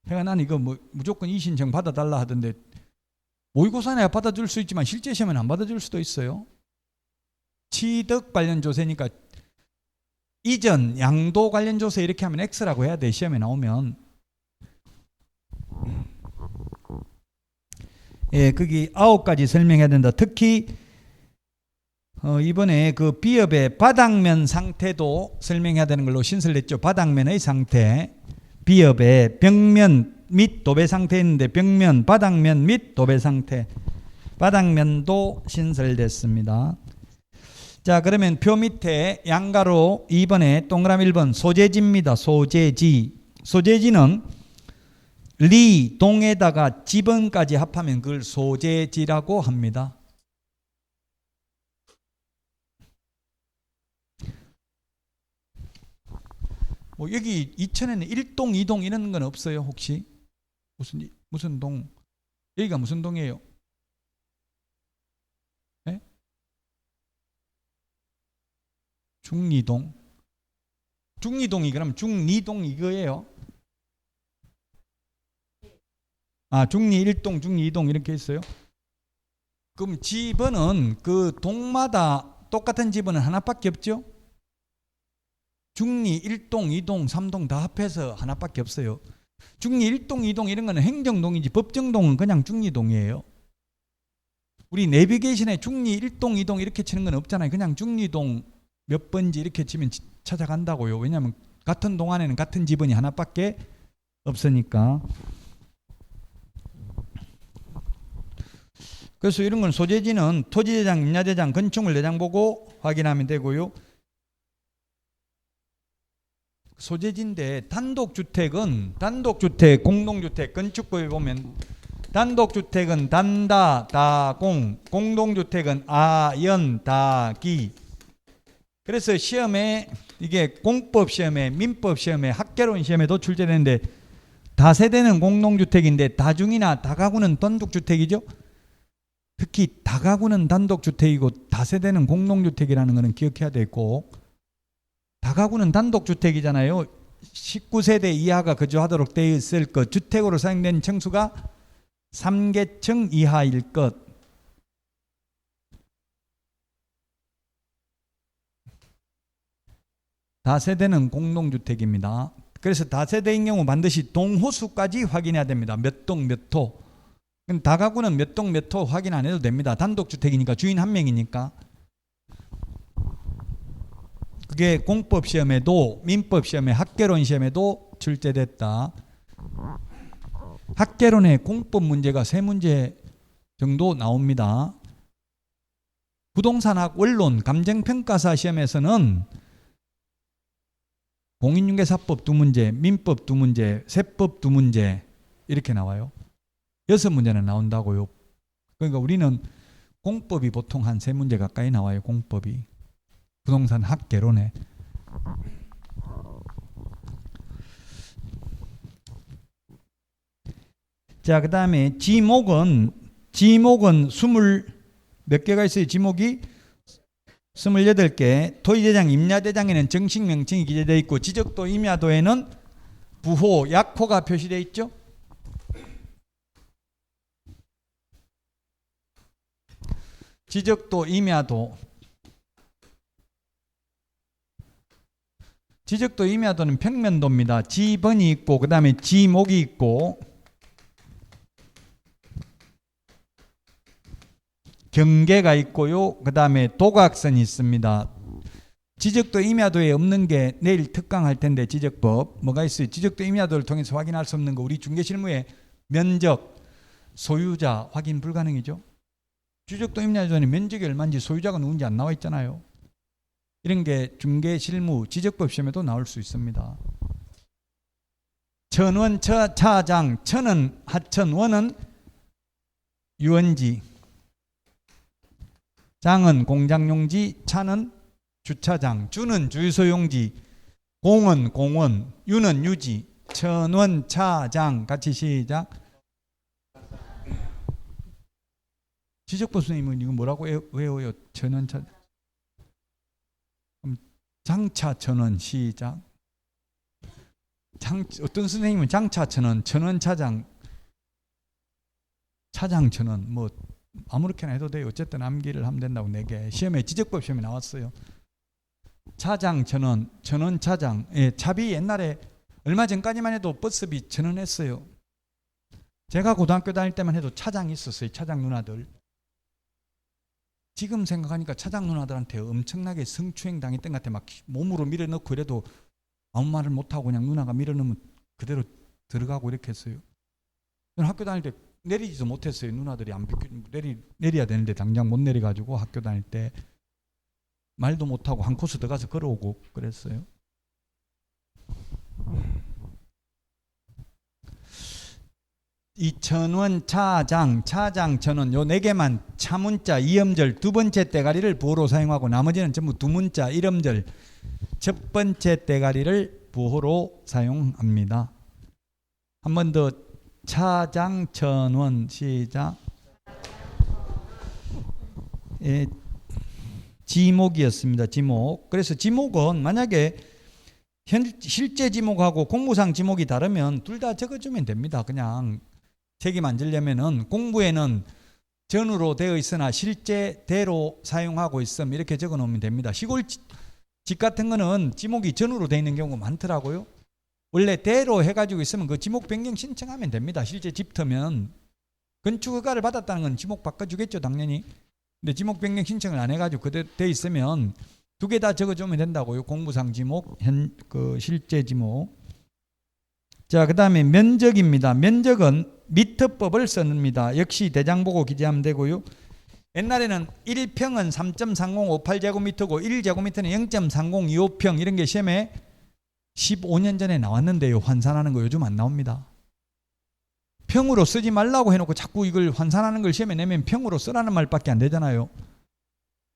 제가 나는 이거 뭐 무조건 이신청 받아달라 하던데 모의고사에 받아줄 수 있지만 실제 시험에는 안 받아줄 수도 있어요. 취득 관련 조세니까 이전, 양도 관련 조세 이렇게 하면 X라고 해야 돼. 시험에 나오면. 예, 거기 9가지 설명해야 된다. 특히 이번에 그 비읍의 바닥면 상태도 설명해야 되는 걸로 신설을 했죠. 바닥면의 상태. 비읍의 벽면 및 도배 상태 있는데 벽면, 바닥면 및 도배 상태. 바닥면도 신설됐습니다. 자, 그러면 표 밑에 양가로 2번에 동그라미 1번 소재지입니다. 소재지. 소재지는 리, 동에다가 지번까지 합하면 그걸 소재지라고 합니다. 뭐 여기 이천에는 1동, 2동 이런 건 없어요, 혹시? 무슨 동? 여기가 무슨 동이에요? 네? 중리동. 중리동이 그럼 중리동 이거예요? 아, 중리 1동, 중리 2동 이렇게 있어요? 그럼 집은 그 동마다 똑같은 집은 하나밖에 없죠? 중리 1동, 2동, 3동 다 합해서 하나밖에 없어요. 중리 1동, 2동 이런 거는 행정동이지 법정동은 그냥 중리동이에요. 우리 내비게이션에 중리 1동, 2동 이렇게 치는 건 없잖아요. 그냥 중리동 몇 번지 이렇게 치면 찾아간다고요. 왜냐하면 같은 동 안에는 같은 지번이 하나밖에 없으니까. 그래서 이런 건 소재지는 토지대장, 임야대장, 건축물 대장 보고 확인하면 되고요. 소재지인데 단독주택은 단독주택, 공동주택, 건축법에 보면 단독주택은 단다, 다공, 공동주택은 아연, 다기. 그래서 시험에 이게 공법 시험에 민법 시험에 학개론 시험에도 출제되는데 다세대는 공동주택인데 다중이나 다가구는 단독주택이죠. 특히 다가구는 단독주택이고 다세대는 공동주택이라는 것은 기억해야 되고 다가구는 단독주택이잖아요. 19세대 이하가 거주하도록 되어 있을 것, 주택으로 사용된 층수가 3개층 이하일 것. 다세대는 공동주택입니다. 그래서 다세대인 경우 반드시 동호수까지 확인해야 됩니다. 몇 동 몇 호. 다가구는 몇 동 몇 호 확인 안 해도 됩니다. 단독주택이니까 주인 한 명이니까. 그게 공법 시험에도 민법 시험에 학개론 시험에도 출제됐다. 학개론에 공법 문제가 3문제 정도 나옵니다. 부동산학 원론 감정평가사 시험에서는 공인중개사법 2문제, 민법 2문제, 세법 2문제 이렇게 나와요. 6문제는 나온다고요. 그러니까 우리는 공법이 보통 한 3문제 가까이 나와요. 공법이. 부동산 학개론에. 자, 그 다음에 지목은 몇 개가 있어요? 지목이 28개. 토지대장, 임야대장에는 정식 명칭이 기재되어 있고 지적도, 임야도에는 부호, 약호가 표시되어 있죠. 지적도, 임야도. 지적도, 임야도는 평면도입니다. 지번이 있고 그 다음에 지목이 있고 경계가 있고요. 그 다음에 도각선이 있습니다. 지적도, 임야도에 없는 게 내일 특강할 텐데 지적법 뭐가 있어요? 지적도, 임야도를 통해서 확인할 수 없는 거 우리 중개실무에 면적, 소유자 확인 불가능이죠. 지적도, 임야도는 면적이 얼마인지 소유자가 누군지 안 나와 있잖아요. 이런 게 중개실무 지적법 시험에도 나올 수 있습니다. 천원, 차장, 천은 하천, 원은 유원지, 장은 공장용지, 차는 주차장, 주는 주유소용지, 공은 공원, 유는 유지. 천원, 차장 같이 시작. 지적법 선생님은 이거 뭐라고 외워요? 천원, 차 장차 천원 시작. 어떤 선생님은 장차 천원, 천원 차장, 차장 천원 뭐 아무렇게나 해도 돼요. 어쨌든 암기를 하면 된다고 4개. 시험에 지적법 시험에 나왔어요. 차장 천원, 천원 차장. 예, 차비 옛날에 얼마 전까지만 해도 버스비 1,000원 했어요. 제가 고등학교 다닐 때만 해도 차장이 있었어요. 차장 누나들. 지금 생각하니까 차장 누나들한테 엄청나게 성추행 당했던 것 같아. 막 몸으로 밀어넣고 이래도 아무 말을 못하고 그냥 누나가 밀어넣으면 그대로 들어가고 이렇게 했어요. 저는 학교 다닐 때 내리지도 못했어요. 누나들이 안 비켜 내려야 되는데 당장 못 내려가지고 학교 다닐 때 말도 못하고 한 코스 더 가서 걸어오고 그랬어요. 이 천원, 차장, 천원 요 네 개만 차문자, 이음절 두 번째 대가리를 부호로 사용하고 나머지는 전부 두문자, 일음절 첫 번째 대가리를 부호로 사용합니다. 한 번 더 차장, 천원 시작. 예, 지목이었습니다. 지목. 그래서 지목은 만약에 실제 지목하고 공부상 지목이 다르면 둘 다 적어주면 됩니다. 그냥 책임 안 지려면은 공부에는 전으로 되어 있으나 실제대로 사용하고 있음 이렇게 적어 놓으면 됩니다. 시골 집 같은 거는 지목이 전으로 되어 있는 경우가 많더라고요. 원래 대로 해가지고 있으면 그 지목 변경 신청하면 됩니다. 실제 집터면 건축 허가를 받았다는 건 지목 바꿔주겠죠, 당연히. 근데 지목 변경 신청을 안 해가지고 그대로 돼 있으면 두 개 다 적어주면 된다고요. 공부상 지목, 실제 지목. 자, 그 다음에 면적입니다. 면적은 미터법을 씁니다. 역시 대장 보고 기재하면 되고요. 옛날에는 1평은 3.3058제곱미터고 1제곱미터는 0.3025평 이런 게 시험에 15년 전에 나왔는데요. 환산하는 거 요즘 안 나옵니다. 평으로 쓰지 말라고 해놓고 자꾸 이걸 환산하는 걸 시험에 내면 평으로 쓰라는 말밖에 안 되잖아요.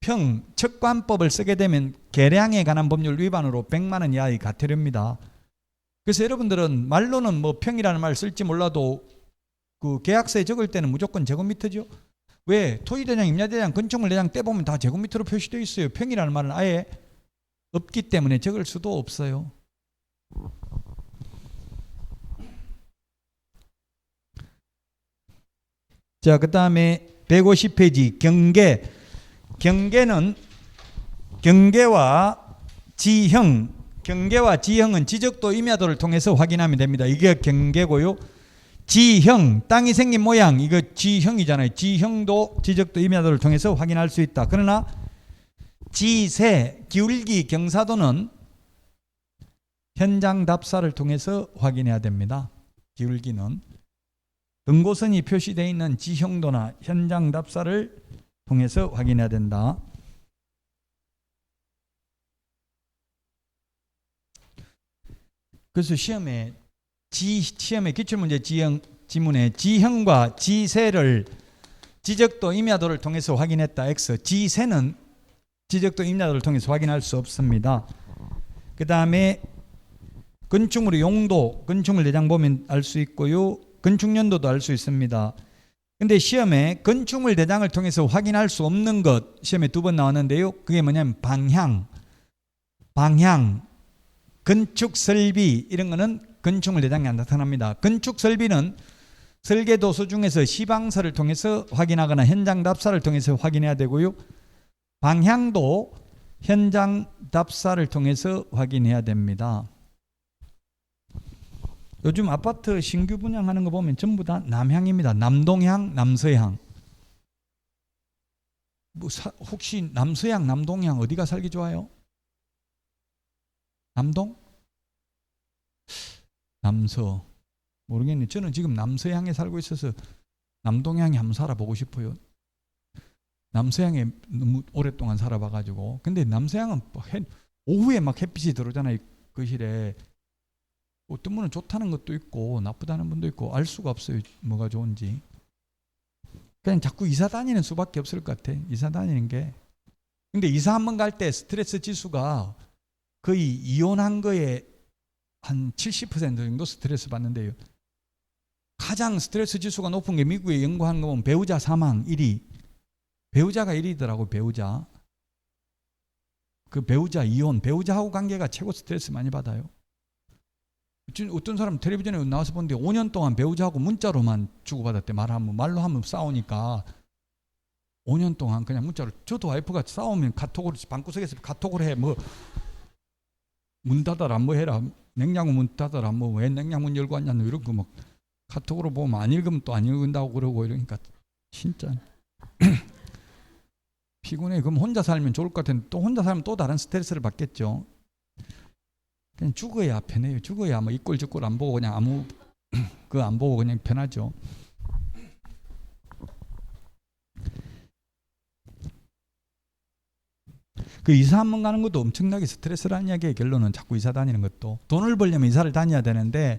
평, 척관법을 쓰게 되면 계량에 관한 법률 위반으로 100만 원 이하의 과태료입니다. 그래서 여러분들은 말로는 뭐 평이라는 말 쓸지 몰라도 그 계약서에 적을 때는 무조건 제곱미터죠. 왜? 토지대장, 임야대장, 건축물대장 떼보면 다 제곱미터로 표시되어 있어요. 평이라는 말은 아예 없기 때문에 적을 수도 없어요. 자, 그 다음에 150페이지 경계. 경계와 지형은 지적도 임야도를 통해서 확인하면 됩니다. 이게 경계고요. 지형, 땅이 생긴 모양, 이거 지형이잖아요. 지형도 지적도 임야도를 통해서 확인할 수 있다. 그러나 지세, 기울기, 경사도는 현장 답사를 통해서 확인해야 됩니다. 기울기는 등고선이 표시되어 있는 지형도나 현장 답사를 통해서 확인해야 된다. 그래서 시험에 기출문제 지문에 지형과 지세를 지적도 임야도를 통해서 확인했다. X. 지세는 지적도 임야도를 통해서 확인할 수 없습니다. 그 다음에 건축물의 용도, 건축물 대장 보면 알 수 있고요. 건축연도도 알 수 있습니다. 근데 시험에 건축물 대장을 통해서 확인할 수 없는 것 시험에 2번 나왔는데요. 그게 뭐냐면 방향, 건축 설비 이런 거는 건축물 대장이 안 나타납니다. 건축 설비는 설계도서 중에서 시방서를 통해서 확인하거나 현장 답사를 통해서 확인해야 되고요. 방향도 현장 답사를 통해서 확인해야 됩니다. 요즘 아파트 신규 분양하는 거 보면 전부 다 남향입니다. 남동향, 남서향. 혹시 남서향, 남동향 어디가 살기 좋아요? 남동? 남서. 모르겠네. 저는 지금 남서향에 살고 있어서 남동향에 한번 살아보고 싶어요. 남서향에 너무 오랫동안 살아봐가지고. 근데 남서향은 오후에 막 햇빛이 들어오잖아요. 거실에. 어떤 분은 좋다는 것도 있고 나쁘다는 분도 있고 알 수가 없어요. 뭐가 좋은지. 그냥 자꾸 이사 다니는 수밖에 없을 것 같아. 이사 다니는 게. 근데 이사 한번 갈 때 스트레스 지수가 거의 이혼한 거에 한 70% 정도 스트레스 받는데요. 가장 스트레스 지수가 높은 게 미국에 연구한 거 보면 배우자 사망 1위. 배우자가 1위더라고. 배우자. 그 배우자 이혼, 배우자하고 관계가 최고 스트레스 많이 받아요. 어떤 사람 텔레비전에 나와서 보는데 5년 동안 배우자하고 문자로만 주고받았대. 말로 하면 싸우니까 5년 동안 그냥 문자로. 저도 와이프가 싸우면 카톡으로 방구석에서 카톡으로 해. 뭐 문 닫아라 뭐 해라. 냉장고 문 닫아라 뭐 왜 냉장고 열고 왔냐 이런 거 막 카톡으로 보면 안 읽으면 또 안 읽는다고 그러고 이러니까 진짜 피곤해. 그럼 혼자 살면 좋을 것 같은데 또 혼자 살면 또 다른 스트레스를 받겠죠. 그냥 죽어야 편해요. 죽어야 뭐 이꼴 저꼴 안 보고 그냥 아무 그 안 보고 그냥 편하죠. 그 이사 한 번 가는 것도 엄청나게 스트레스라는 이야기의 결론은 자꾸 이사 다니는 것도 돈을 벌려면 이사를 다녀야 되는데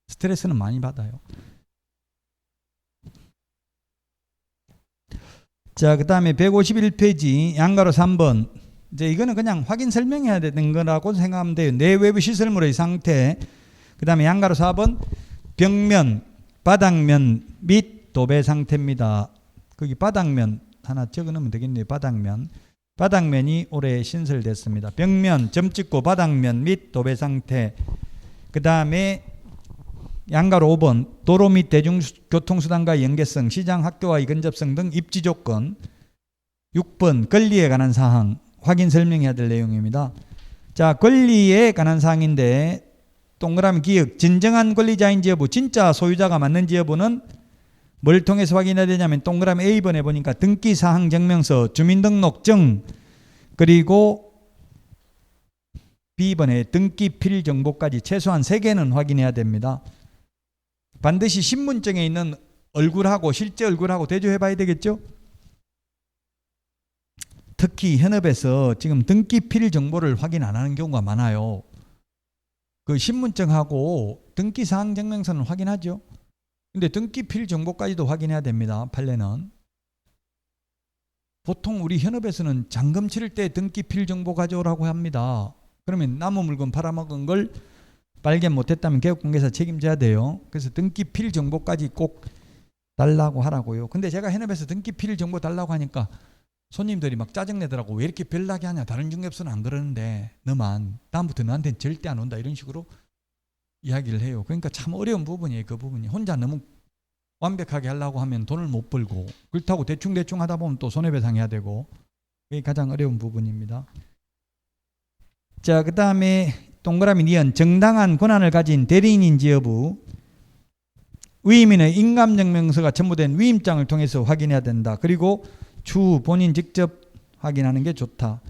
스트레스는 많이 받아요. 자, 그 다음에 151페이지 양가로 3번. 이제 이거는 그냥 확인 설명해야 되는 거라고 생각하면 돼요. 내외부 시설물의 상태. 그 다음에 양가로 4번 벽면, 바닥면 및 도배 상태입니다. 거기 바닥면 하나 적어 놓으면 되겠네요. 바닥면. 바닥면이 올해 신설됐습니다. 벽면, 점 찍고 바닥면 및 도배 상태. 그 다음에 양가로 5번 도로 및 대중교통수단과의 연계성, 시장, 학교와의 근접성 등 입지 조건. 6번 권리에 관한 사항 확인 설명해야 될 내용입니다. 자, 권리에 관한 사항인데 동그라미 기억, 진정한 권리자인지 여부, 진짜 소유자가 맞는지 여부는 뭘 통해서 확인해야 되냐면 동그라미 A번에 보니까 등기사항 증명서, 주민등록증, 그리고 B번에 등기필 정보까지 최소한 3개는 확인해야 됩니다. 반드시 신분증에 있는 얼굴하고 실제 얼굴하고 대조해 봐야 되겠죠. 특히 현업에서 지금 등기필 정보를 확인 안 하는 경우가 많아요. 그 신분증하고 등기사항 증명서는 확인하죠. 근데 등기필 정보까지도 확인해야 됩니다. 판례는. 보통 우리 현업에서는 잔금 치를 때 등기필 정보 가져오라고 합니다. 그러면 남은 물건 팔아먹은 걸 발견 못했다면 개업공개사 책임져야 돼요. 그래서 등기필 정보까지 꼭 달라고 하라고요. 근데 제가 현업에서 등기필 정보 달라고 하니까 손님들이 막 짜증내더라고. 왜 이렇게 별나게 하냐. 다른 중개업소는 안 그러는데 너만 다음부터 너한테는 절대 안 온다. 이런 식으로 이야기를 해요. 그러니까 참 어려운 부분이에요. 그 부분이. 혼자 너무 완벽하게 하려고 하면 돈을 못 벌고 그렇다고 대충 하다 보면 또 손해배상해야 되고 그게 가장 어려운 부분입니다. 자, 그 다음에 동그라미 니은 정당한 권한을 가진 대리인인지 여부, 위임인의 인감증명서가 첨부된 위임장을 통해서 확인해야 된다. 그리고 추후 본인 직접 확인하는 게 좋다.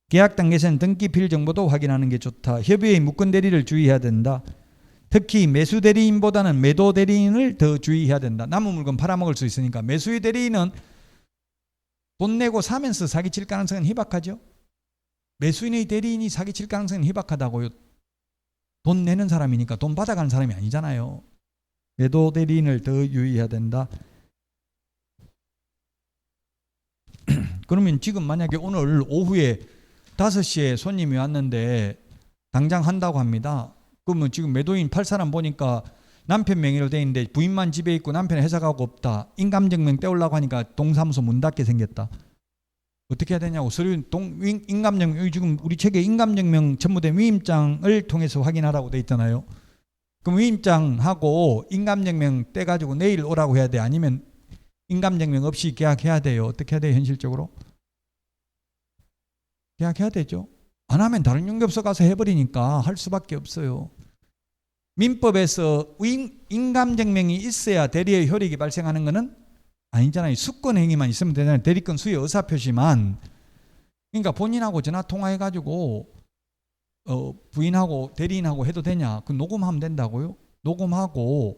계약 단계에서는 등기필 정보도 확인하는 게 좋다. 협의의 무권 대리를 주의해야 된다. 특히 매수 대리인보다는 매도 대리인을 더 주의해야 된다. 남은 물건 팔아먹을 수 있으니까. 매수의 대리인은 돈 내고 사면서 사기칠 가능성은 희박하죠. 매수인의 대리인이 사기칠 가능성은 희박하다고요. 돈 내는 사람이니까 돈 받아가는 사람이 아니잖아요. 매도 대리인을 더 유의해야 된다. 그러면 지금 만약에 오늘 오후에 5시에 손님이 왔는데 당장 한다고 합니다. 그러면 지금 매도인 팔 사람 보니까 남편 명의로 돼 있는데 부인만 집에 있고 남편은 회사 가고 없다. 인감증명 떼우려고 하니까 동사무소 문 닫게 생겼다. 어떻게 해야 되냐고. 서류 인감증명, 지금 우리 책에 인감증명 첨부된 위임장을 통해서 확인하라고 돼 있잖아요. 그럼 위임장하고 인감증명 떼가지고 내일 오라고 해야 돼. 아니면 인감증명 없이 계약해야 돼요. 어떻게 해야 돼요? 현실적으로? 계약해야 되죠. 안 하면 다른 중개업소 가서 해버리니까 할 수밖에 없어요. 민법에서 인감증명이 있어야 대리의 효력이 발생하는 것은 아니잖아요. 수권행위만 있으면 되잖아요. 대리권 수여 의사표시만. 그러니까 본인하고 전화통화해가지고 부인하고 대리인하고 해도 되냐. 그 녹음하면 된다고요. 녹음하고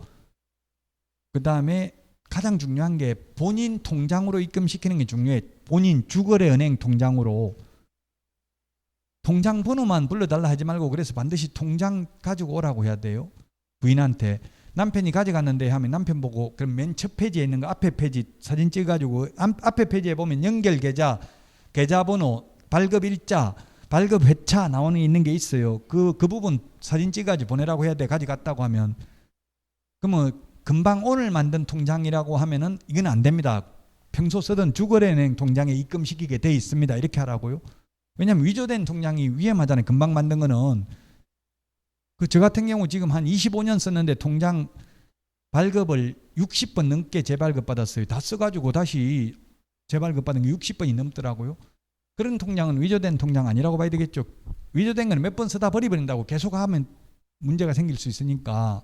그 다음에 가장 중요한 게 본인 통장으로 입금시키는 게 중요해. 본인 주거래은행 통장으로. 통장 번호만 불러달라 하지 말고 그래서 반드시 통장 가지고 오라고 해야 돼요. 부인한테. 남편이 가져갔는데 하면 남편 보고 그럼 맨 첫 페이지에 있는 거 앞에 페이지 사진 찍어가지고 앞에 페이지에 보면 연결 계좌, 계좌번호, 발급 일자, 발급 회차 나오는 있는 게 있어요. 그 부분 사진 찍어가지고 보내라고 해야 돼. 가져갔다고 하면. 그러면 금방 오늘 만든 통장이라고 하면은 이건 안 됩니다. 평소 쓰던 주거래은행 통장에 입금시키게 돼 있습니다. 이렇게 하라고요. 왜냐하면 위조된 통장이 위험하잖아요. 금방 만든 거는. 저 같은 경우 지금 한 25년 썼는데 통장 발급을 60번 넘게 재발급 받았어요. 다 써가지고 다시 재발급 받은 게 60번이 넘더라고요. 그런 통장은 위조된 통장 아니라고 봐야 되겠죠. 위조된 거는 몇 번 쓰다 버려버린다고 계속 하면 문제가 생길 수 있으니까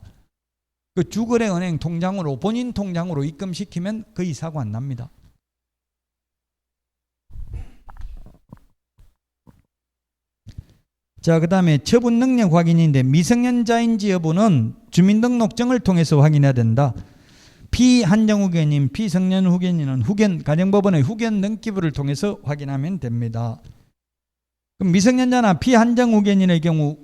그 주거래은행 통장으로 본인 통장으로 입금시키면 거의 사고 안 납니다. 자, 그 다음에 처분 능력 확인인데 미성년자인지 여부는 주민등록증을 통해서 확인해야 된다. 피한정 후견인, 피성년 후견인은 가정법원의 후견 등기부를 통해서 확인하면 됩니다. 그럼 미성년자나 피한정 후견인의 경우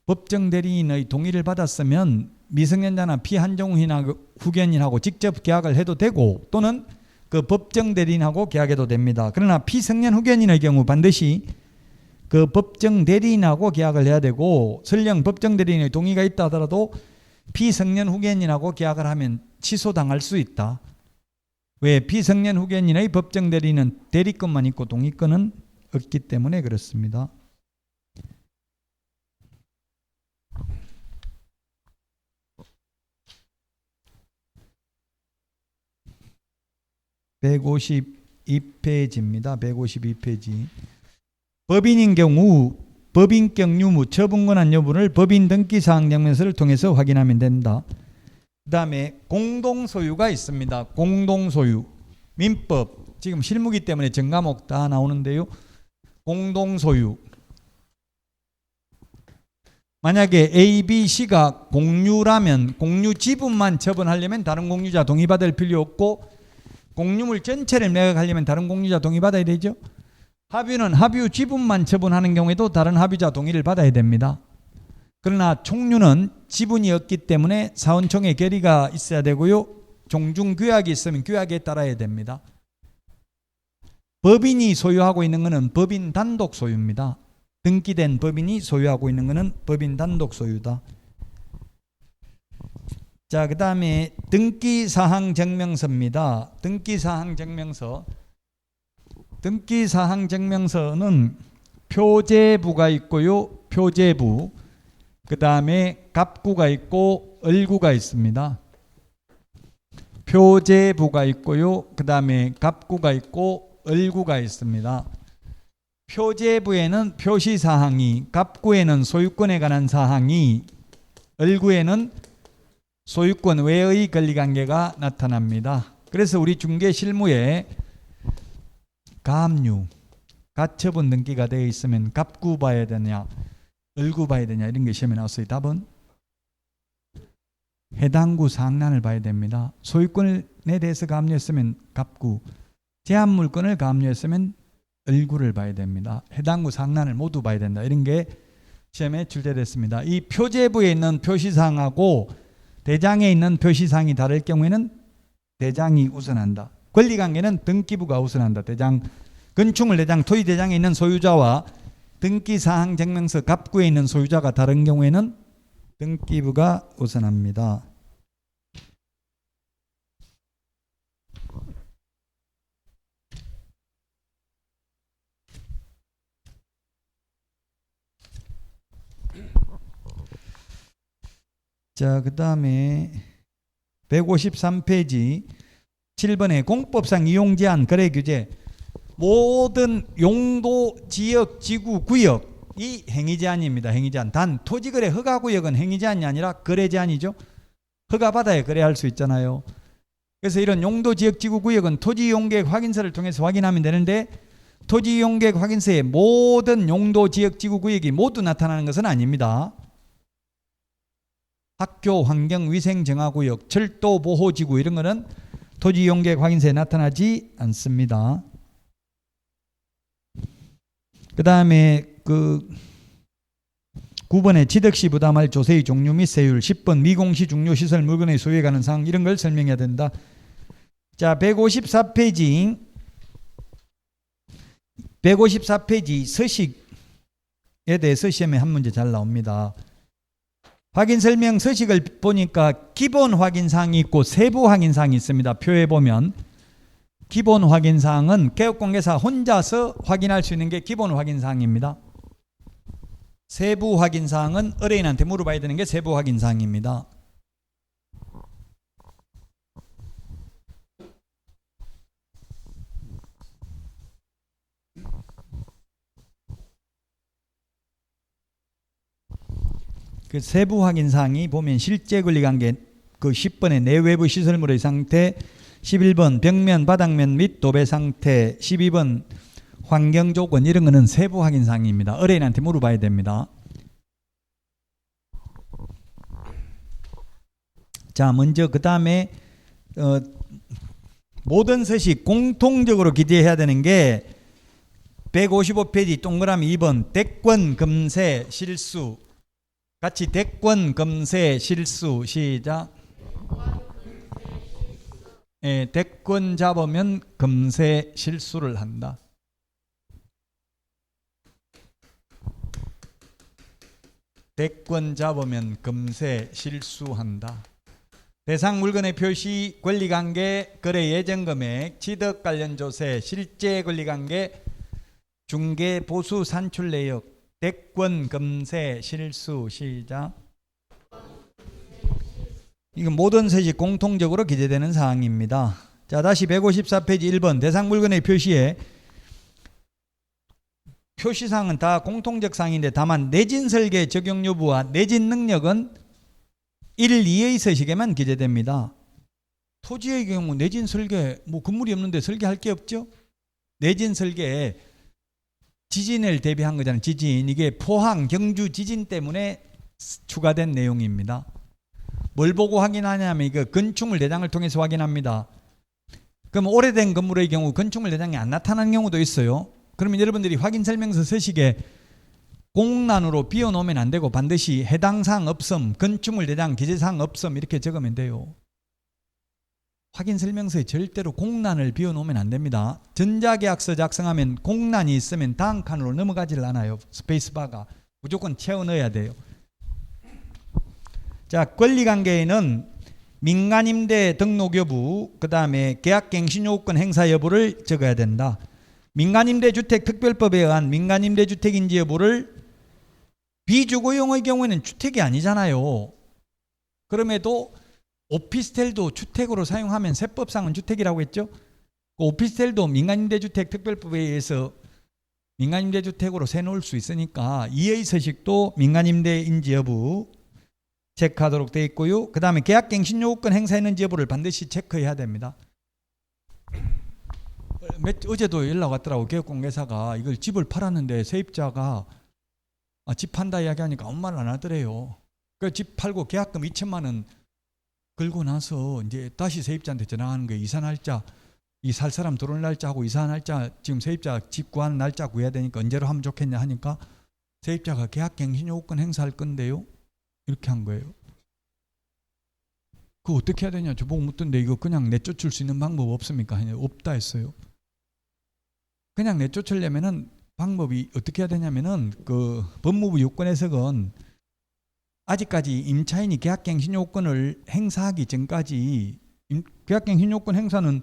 법정 대리인의 동의를 받았으면 미성년자나 피한정 후견인하고 직접 계약을 해도 되고 또는 그 법정 대리인하고 계약해도 됩니다. 그러나 피성년 후견인의 경우 반드시 그 법정 대리인하고 계약을 해야 되고 설령 법정 대리인의 동의가 있다 하더라도 피성년 후견인하고 계약을 하면 취소당할 수 있다. 왜? 피성년 후견인의 법정 대리인은 대리권만 있고 동의권은 없기 때문에 그렇습니다. (152페이지입니다) 152페이지. 법인인 경우 법인격 유무 처분 권한 여부를 법인 등기사항 증명서를 통해서 확인하면 된다. 그 다음에 공동소유가 있습니다. 공동소유. 민법 지금 실무기 때문에 전과목 다 나오는데요. 공동소유. 만약에 A, B, C가 공유라면 공유 지분만 처분하려면 다른 공유자 동의받을 필요 없고 공유물 전체를 매각하려면 다른 공유자 동의받아야 되죠. 합유는 합유 지분만 처분하는 경우에도 다른 합유자 동의를 받아야 됩니다. 그러나 총류는 지분이 없기 때문에 사원총회 결의가 있어야 되고요. 종중규약이 있으면 규약에 따라야 됩니다. 법인이 소유하고 있는 것은 법인 단독 소유입니다. 등기된 법인이 소유하고 있는 것은 법인 단독 소유다. 자, 그 다음에 등기사항 증명서입니다. 등기사항 증명서. 등기사항 증명서는 표제부가 있고요. 표제부. 그 다음에 갑구가 있고 을구가 있습니다. 표제부가 있고요. 그 다음에 갑구가 있고 을구가 있습니다. 표제부에는 표시사항이, 갑구에는 소유권에 관한 사항이, 을구에는 소유권 외의 권리관계가 나타납니다. 그래서 우리 중개 실무에 가압류, 가처분 등기가 되어 있으면 갑구 봐야 되냐, 을구 봐야 되냐 이런 게 시험에 나왔어요. 답은 해당 구 상란을 봐야 됩니다. 소유권에 대해서 가압류했으면 갑구, 제한물권을 가압류했으면 을구를 봐야 됩니다. 해당 구 상란을 모두 봐야 된다. 이런 게 시험에 출제됐습니다. 이 표제부에 있는 표시사항하고 대장에 있는 표시사항이 다를 경우에는 대장이 우선한다. 권리관계는 등기부가 우선한다. 대장, 건축물 대장, 토지 대장에 있는 소유자와 등기사항 증명서 갑구에 있는 소유자가 다른 경우에는 등기부가 우선합니다. 자, 그 다음에 153페이지 7번에 공법상 이용제한 거래규제. 모든 용도, 지역, 지구, 구역이 행위제한입니다. 행위제한. 단 토지거래 허가구역은 행위제한이 아니라 거래제한이죠. 허가받아야 거래할 수 있잖아요. 그래서 이런 용도, 지역, 지구, 구역은 토지이용계획 확인서를 통해서 확인하면 되는데 토지이용계획 확인서에 모든 용도, 지역, 지구, 구역이 모두 나타나는 것은 아닙니다. 학교, 환경, 위생, 정화구역, 철도, 보호지구 이런 거는 토지이용계획 확인서에 나타나지 않습니다. 그 다음에 9번에 지득시 부담할 조세의 종류 및 세율, 10번 미공시 중요시설 물건의 소유에 관한 사항 이런 걸 설명해야 된다. 자, 154페이지 서식에 대해서 시험에 한 문제 잘 나옵니다. 확인 설명 서식을 보니까 기본 확인사항이 있고 세부 확인사항이 있습니다. 표에 보면 기본 확인사항은 개업공개사 혼자서 확인할 수 있는 게 기본 확인사항입니다. 세부 확인사항은 의뢰인한테 물어봐야 되는 게 세부 확인사항입니다. 그 세부 확인사항이 보면 실제 권리관계 그 10번의 내외부 시설물의 상태, 11번 벽면, 바닥면 및 도배 상태, 12번 환경 조건 이런 거는 세부 확인 사항입니다. 의뢰인한테 물어봐야 됩니다. 자, 먼저 그 다음에 모든 서식 공통적으로 기재해야 되는 게 155페이지 동그라미 2번 대권 검세 실수. 같이 대권 검세 실수. 시작. 예, 대권 잡으면 검세 실수를 한다. 대권 잡으면 검세 실수한다. 대상 물건의 표시, 권리관계, 거래 예정금액, 취득 관련 조세, 실제 권리관계, 중개, 보수, 산출 내역, 대권, 검세, 실수. 시작. 이건 모든 서식 공통적으로 기재되는 사항입니다. 자, 다시 154페이지 1번 대상 물건의 표시에 표시사항은 다 공통적 사항인데 다만 내진 설계 적용 여부와 내진 능력은 1, 2의 서식에만 기재됩니다. 토지의 경우 내진 설계 뭐 건물이 없는데 설계할 게 없죠. 내진 설계에 지진을 대비한 거잖아요. 지진 이게 포항 경주 지진 때문에 추가된 내용입니다. 뭘 보고 확인하냐면 이거 건축물 대장을 통해서 확인합니다. 그럼 오래된 건물의 경우 건축물 대장이 안 나타나는 경우도 있어요. 그러면 여러분들이 확인 설명서 서식에 공란으로 비워놓으면 안 되고 반드시 해당 사항 없음, 건축물 대장 기재사항 없음 이렇게 적으면 돼요. 확인 설명서에 절대로 공란을 비워놓으면 안 됩니다. 전자계약서 작성하면 공란이 있으면 다음 칸으로 넘어가질 않아요. 스페이스바가 무조건 채워 넣어야 돼요. 자, 권리관계에는 민간임대 등록 여부, 그 다음에 계약갱신요건 행사 여부를 적어야 된다. 민간임대주택특별법에 의한 민간임대주택인지 여부를 비주거용의 경우에는 주택이 아니잖아요. 그럼에도 오피스텔도 주택으로 사용하면 세법상은 주택이라고 했죠. 오피스텔도 민간임대주택특별법에 의해서 민간임대주택으로 세놓을 수 있으니까 이의 서식도 민간임대인지 여부 체크하도록 되어 있고요. 그 다음에 계약갱신요건 행사했는지 여부를 반드시 체크해야 됩니다. 어제도 연락 왔더라고. 개업공개사가 이걸 집을 팔았는데 세입자가 집 판다 이야기하니까 아무 말 안 하더래요. 그 집 팔고 계약금 2천만 원 걸고 나서 이제 다시 세입자한테 전화하는 거예요. 이사 날짜, 이 살 사람 들어올 날짜하고 이사 날짜, 지금 세입자 집 구하는 날짜 구해야 되니까 언제로 하면 좋겠냐 하니까 세입자가 계약갱신요건 행사할 건데요. 이렇게 한 거예요. 그거 어떻게 해야 되냐 저보고 묻던데 이거 그냥 내쫓을 수 있는 방법 없습니까? 없다 했어요. 그냥 내쫓으려면은 방법이 어떻게 해야 되냐면은 그 법무부 유권해석은 아직까지 임차인이 계약갱신요건을 행사하기 전까지 계약갱신요건 행사는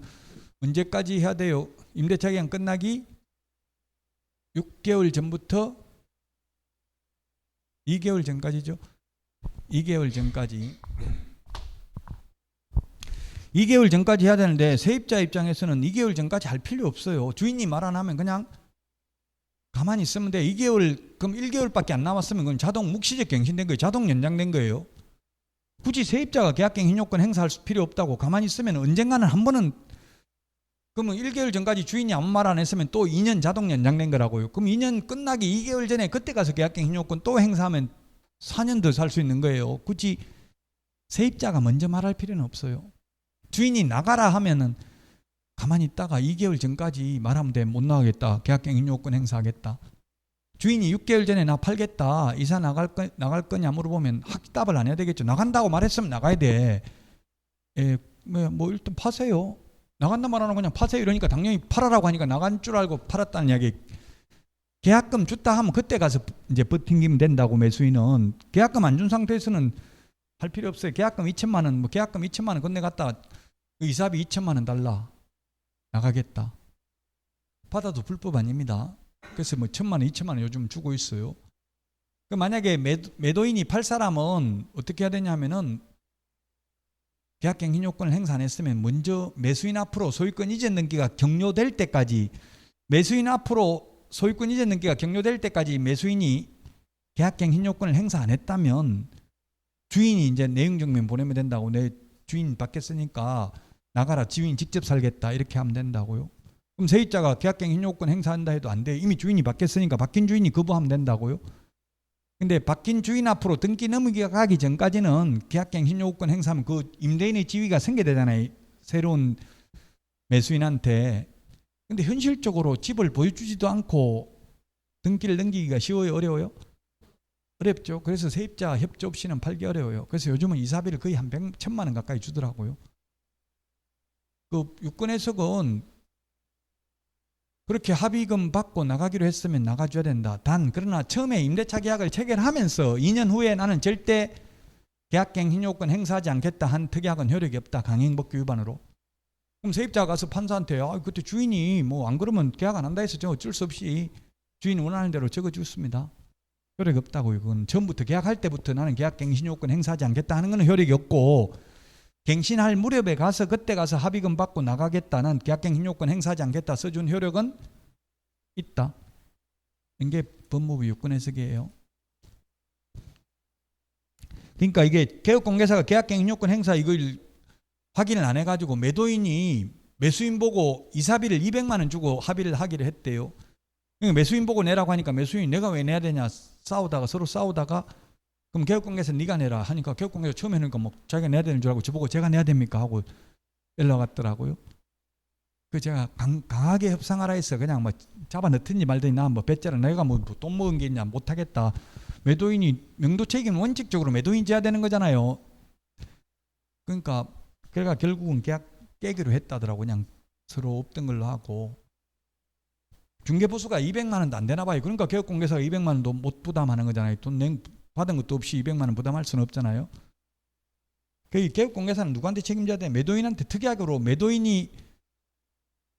언제까지 해야 돼요? 임대차 기간 끝나기 6개월 전부터 2개월 전까지죠. 2개월 전까지 2개월 전까지 해야 되는데 세입자 입장에서는 2개월 전까지 할 필요 없어요. 주인이 말 안 하면 그냥 가만히 있으면 돼. 2개월 그럼 1개월밖에 안 남았으면 그건 자동 묵시적 갱신된 거예요. 자동 연장된 거예요. 굳이 세입자가 계약갱신요건 행사할 필요 없다고 가만히 있으면 언젠가는 한 번은 그러면 1개월 전까지 주인이 아무 말 안 했으면 또 2년 자동 연장된 거라고요. 그럼 2년 끝나기 2개월 전에 그때 가서 계약갱신요건 또 행사하면 4년 더 살 수 있는 거예요. 굳이 세입자가 먼저 말할 필요는 없어요. 주인이 나가라 하면은 가만히 있다가 2개월 전까지 말하면 돼. 못 나가겠다. 계약갱신요건 행사하겠다. 주인이 6개월 전에 나 팔겠다. 이사 나갈 거냐 물어보면 확답을 안 해야 되겠죠. 나간다고 말했으면 나가야 돼. 뭐 일단 파세요. 나간다 말하는 그냥 파세요. 이러니까 당연히 팔아라고 하니까 나간 줄 알고 팔았다는 이야기. 계약금 줬다 하면 그때 가서 이제 버팅기면 된다고. 매수인은 계약금 안 준 상태에서는 할 필요 없어요. 계약금 2천만 원, 뭐 계약금 2천만 원 건네갔다 이사비 2천만 원 달라. 나가겠다. 받아도 불법 아닙니다. 그래서 뭐 1천만 원, 2천만 원 요즘 주고 있어요. 그 만약에 매도인이 팔 사람은 어떻게 해야 되냐면은 계약갱신요건을 행사 안 했으면 먼저 매수인 앞으로 소유권 이전 등기가 격려될 때까지 매수인 앞으로 소유권 이전 등기가 격려될 때까지 매수인이 계약갱신요건을 행사 안 했다면 주인이 이제 내용증명 보내면 된다고. 내 주인 바뀌었으니까 나가라. 주인 직접 살겠다. 이렇게 하면 된다고요. 그럼 세입자가 계약갱신 요건 행사한다 해도 안 돼. 이미 주인이 바뀌었으니까 바뀐 주인이 거부하면 된다고요. 근데 바뀐 주인 앞으로 등기 넘어가기 전까지는 계약갱신 요건 행사하면 그 임대인의 지위가 생겨되잖아요. 새로운 매수인한테. 근데 현실적으로 집을 보여주지도 않고 등기를 넘기기가 쉬워요, 어려워요? 어렵죠. 그래서 세입자 협조 없이는 팔기 어려워요. 그래서 요즘은 이사비를 거의 한 1,000만 원 가까이 주더라고요. 그 유권 해석은 그렇게 합의금 받고 나가기로 했으면 나가줘야 된다. 단 그러나 처음에 임대차 계약을 체결하면서 2년 후에 나는 절대 계약갱신 요건 행사하지 않겠다 한 특약은 효력이 없다. 강행법규 위반으로. 그럼 세입자가 가서 판사한테 그때 주인이 뭐 안 그러면 계약 안 한다 해서 저 어쩔 수 없이 주인이 원하는 대로 적어줬습니다. 효력이 없다고요. 그건 처음부터 계약할 때부터 나는 계약갱신 요건 행사하지 않겠다 하는 건 효력이 없고, 갱신할 무렵에 가서 그때 가서 합의금 받고 나가겠다는 계약갱신 요건 행사하지 않겠다 써준 효력은 있다. 이게 법무부 요건 해석이에요. 그러니까 이게 개업공개사가 계약갱신 요건 행사 이걸 확인을 안 해가지고 매도인이 매수인 보고 이사비를 200만 원 주고 합의를 하기로 했대요. 그러니까 매수인 보고 내라고 하니까 매수인이 내가 왜 내야 되냐 서로 싸우다가 그럼 개업공개사 네가 내라 하니까 개업공개사 처음에 하니까 뭐 자기가 내야 되는 줄 알고 저보고 제가 내야 됩니까 하고 연락 왔더라고요. 그 제가 강하게 협상하라 해서 그냥 뭐 잡아 넣든지 말든지 나 뭐 배째라 내가 뭐 돈 먹은 게 있냐 못하겠다. 매도인이 명도 책임 원칙적으로 매도인 져야 되는 거잖아요. 그러니까 결국은 계약 깨기로 했다더라고. 그냥 서로 없던 걸로 하고. 중개보수가 200만 원도 안 되나 봐요. 그러니까 개업공개사가 200만 원도 못 부담하는 거잖아요. 돈 받은 것도 없이 200만 원 부담할 수는 없잖아요. 그 개업공개사는 누구한테 책임져야 돼? 매도인한테 특약으로 매도인이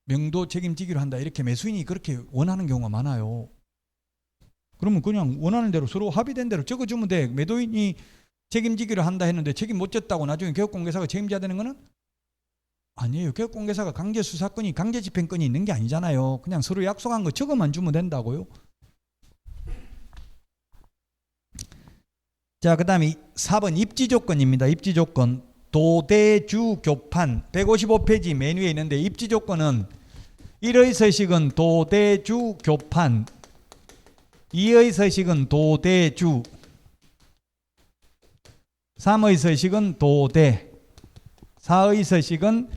명도 책임지기로 한다. 이렇게 매수인이 그렇게 원하는 경우가 많아요. 그러면 그냥 원하는 대로 서로 합의된 대로 적어주면 돼. 매도인이 책임지기로 한다 했는데 책임 못 졌다고 나중에 개업공개사가 책임져야 되는 거는 아니에요. 개업공개사가 강제수사권이 강제집행권이 있는 게 아니잖아요. 그냥 서로 약속한 거 적어만 주면 된다고요. 자, 그 다음에 4번 입지조건입니다. 입지조건 도대주 교판 155페이지 메뉴에 있는데 입지조건은 1의 서식은 도대주 교판, 2의 서식은 도대주, 3의 서식은 도대, 4의 서식은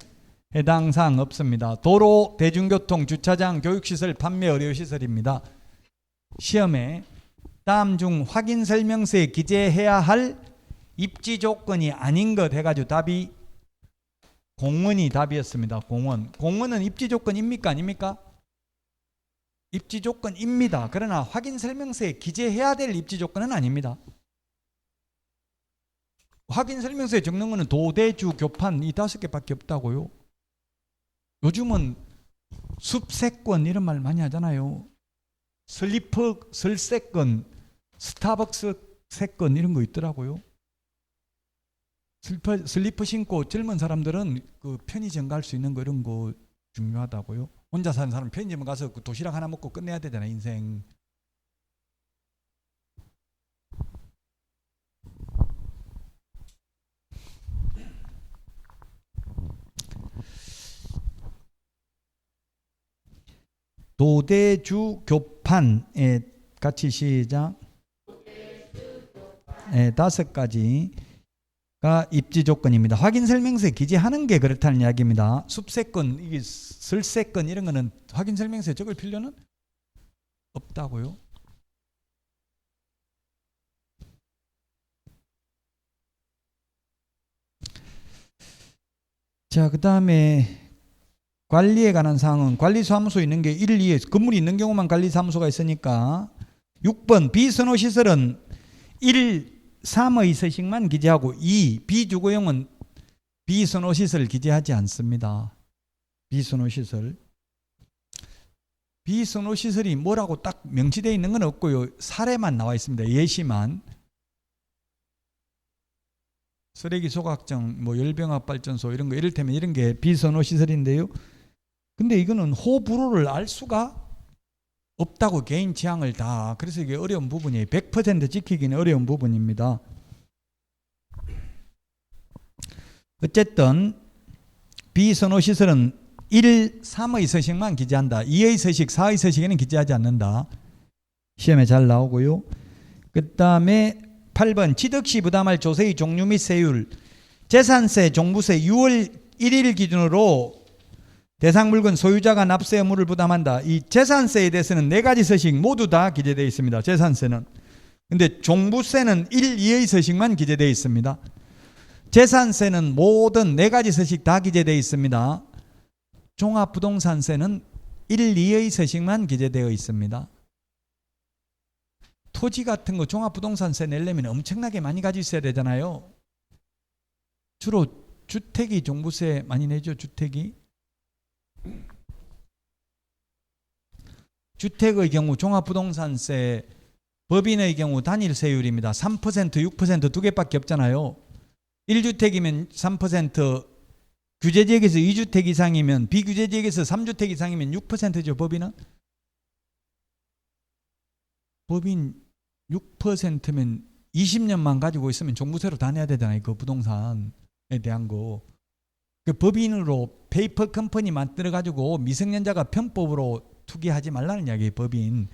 해당 사항 없습니다. 도로, 대중교통, 주차장, 교육시설, 판매, 의료시설입니다. 시험에 다음 중 확인 설명서에 기재해야 할 입지 조건이 아닌 것 해가지고 답이 공원이 답이었습니다. 공원은 입지 조건입니까 아닙니까? 입지 조건입니다. 그러나 확인 설명서에 기재해야 될 입지 조건은 아닙니다. 확인 설명서에 적는 거는 도대주, 교판 이 5개밖에 없다고요. 요즘은 숲세권 이런 말 많이 하잖아요. 설세권, 스타벅스 세권 이런 거 있더라고요. 슬리퍼 신고 젊은 사람들은 그 편의점 갈 수 있는 거 이런 거 중요하다고요. 혼자 사는 사람 편의점 가서 그 도시락 하나 먹고 끝내야 되잖아요, 인생. 도대주 교판에 같이 시작. 5가지가 입지 조건입니다. 확인 설명서에 기재하는 게 그렇다는 이야기입니다. 숲세권, 이게 설세권 이런 거는 확인 설명서에 적을 필요는 없다고요. 자, 그 다음에 관리에 관한 사항은 관리사무소 있는 게 1, 2에 건물이 있는 경우만 관리사무소가 있으니까 6번 비선호시설은 1, 3의 서식만 기재하고 2, 비주거용은 비선호시설 기재하지 않습니다. 비선호시설. 비선호시설이 뭐라고 딱 명시되어 있는 건 없고요. 사례만 나와 있습니다. 예시만. 쓰레기 소각정, 뭐 열병합 발전소 이런 거 이를테면 이런 게 비선호시설인데요. 근데 이거는 호불호를 알 수가 없다고 개인 취향을 다. 그래서 이게 어려운 부분이에요. 100% 지키기는 어려운 부분입니다. 어쨌든 비선호시설은 1, 1, 3의 서식만 기재한다. 2의 서식, 4의 서식에는 기재하지 않는다. 시험에 잘 나오고요. 그 다음에 8번 취득시 부담할 조세의 종류 및 세율. 재산세, 종부세 6월 1일 기준으로 대상 물건 소유자가 납세 의무를 부담한다. 이 재산세에 대해서는 4가지 서식 모두 다 기재되어 있습니다. 재산세는. 근데 종부세는 1, 2의 서식만 기재되어 있습니다. 재산세는 모든 4가지 서식 다 기재되어 있습니다. 종합부동산세는 1, 2의 서식만 기재되어 있습니다. 토지 같은 거 종합부동산세 내려면 엄청나게 많이 가지고 있어야 되잖아요. 주로 주택이 종부세 많이 내죠. 주택의 경우 종합부동산세 법인의 경우 단일세율입니다. 3%, 6% 두 개밖에 없잖아요. 1주택이면 3%, 규제지역에서 2주택 이상이면, 비규제지역에서 3주택 이상이면 6%죠. 법인은 6%면 20년만 가지고 있으면 종부세로 다 내야 되잖아요. 그 부동산에 대한 거. 그 법인으로 페이퍼 컴퍼니 만들어 가지고 미성년자가 편법으로 투기하지 말라는 이야기예요. 법인.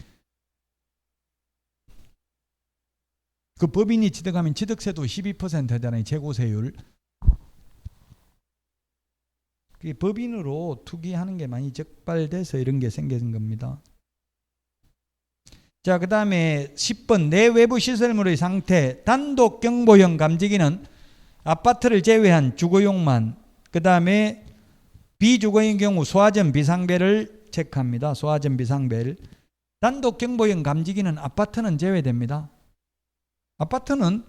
그 법인이 취득하면 취득세도 12% 하잖아요. 재고세율. 그 법인으로 투기하는 게 많이 적발돼서 이런 게 생긴 겁니다. 자, 그 다음에 10번 내외부 시설물의 상태. 단독 경보형 감지기는 아파트를 제외한 주거용만. 그 다음에 비주거인 경우 소화전 비상벨을 체크합니다. 소화전 비상벨. 단독 경보형 감지기는 아파트는 제외됩니다. 아파트는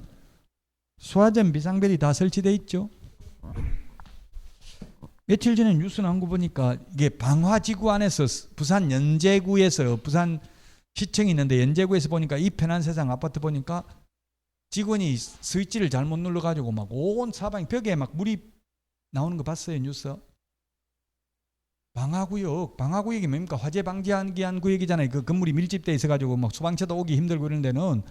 소화전 비상벨이 다 설치되어 있죠. 며칠 전에 뉴스 나온 거 보니까 이게 방화지구 안에서 부산 연제구에서 부산 시청이 있는데 연제구에서 보니까 이 편한 세상 아파트 보니까 직원이 스위치를 잘못 눌러가지고 막 온 사방 벽에 막 물이 나오는 거 봤어요. 뉴스. 방화구역이 뭡니까? 화재 방지하기 위한 구역이잖아요. 그 건물이 밀집돼 있어가지고 막 소방차도 오기 힘들고 이런 데는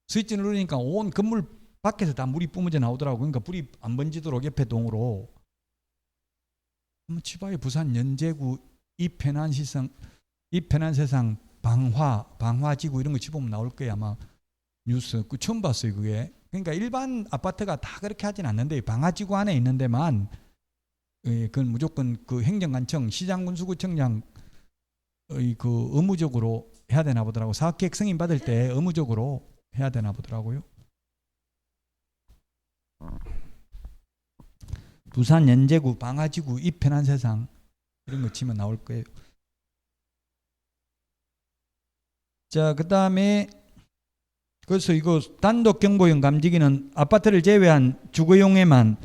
스위치 누르니까 온 건물 밖에서 다 물이 뿜어져 나오더라고. 그러니까 불이 안 번지도록 옆에 동으로. 한번 치봐요. 부산 연제구 이 편한 세상 방화지구 이런 거 치보면 나올 거예요. 아마 뉴스. 그 처음 봤어요. 그게. 그러니까 일반 아파트가 다 그렇게 하진 않는데 방화지구 안에 있는 데만 그건 무조건 그 행정관청, 시장군수구청장 그 의무적으로 해야 되나 보더라고. 사업계획 승인 받을 때 의무적으로 해야 되나 보더라고요. 부산 연제구 방화지구 이 편한 세상 이런 거 치면 나올 거예요. 자, 그 다음에 그래서 이거 단독 경보형 감지기는 아파트를 제외한 주거용에만,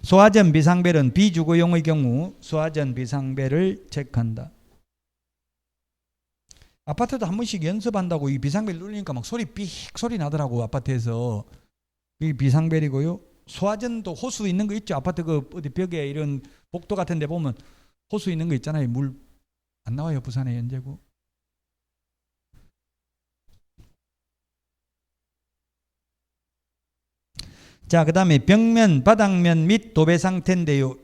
소화전 비상벨은 비주거용의 경우 소화전 비상벨을 체크한다. 아파트도 한 번씩 연습한다고 이 비상벨 눌리니까 막 소리 삑 소리 나더라고. 아파트에서. 이 비상벨이고요. 소화전도 호수 있는 거 있죠. 아파트 그 어디 벽에 이런 복도 같은 데 보면 호수 있는 거 있잖아요. 물 안 나와요. 부산에 연제구. 자, 그 다음에 벽면, 바닥면 및 도배 상태인데요.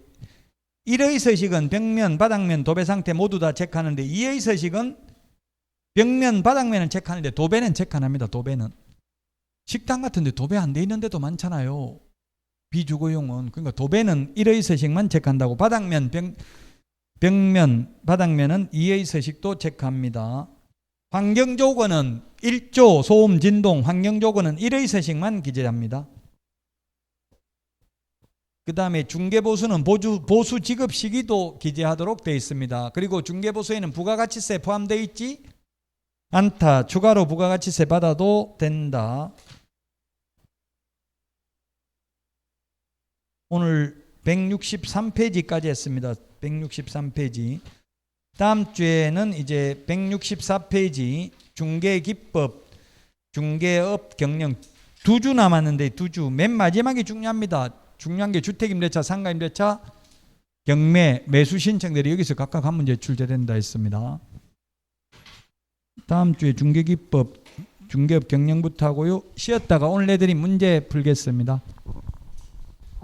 1의 서식은 벽면, 바닥면, 도배 상태 모두 다 체크하는데 2의 서식은 벽면, 바닥면은 체크하는데 도배는 체크 안 합니다. 도배는. 식당 같은 데 도배 안 돼 있는 데도 많잖아요. 비주거용은. 그러니까 도배는 1의 서식만 체크한다고. 바닥면, 벽면, 바닥면은 2의 서식도 체크합니다. 환경조건은 1조, 소음, 진동, 환경조건은 1의 서식만 기재합니다. 그 다음에 중개보수는 보수 지급 시기도 기재하도록 되어 있습니다. 그리고 중개보수에는 부가가치세 포함되어 있지 않다. 추가로 부가가치세 받아도 된다. 오늘 163페이지까지 했습니다. 163페이지. 다음 주에는 이제 164페이지 중개기법, 중개업 경영 2주 남았는데 2주. 맨 마지막이 중요합니다. 중요한 게 주택임대차, 상가임대차, 경매, 매수 신청들이 여기서 각각 한 문제 출제된다 했습니다. 다음 주에 중개기법, 중개업 경영부터 하고요. 쉬었다가 오늘 애들이 문제 풀겠습니다.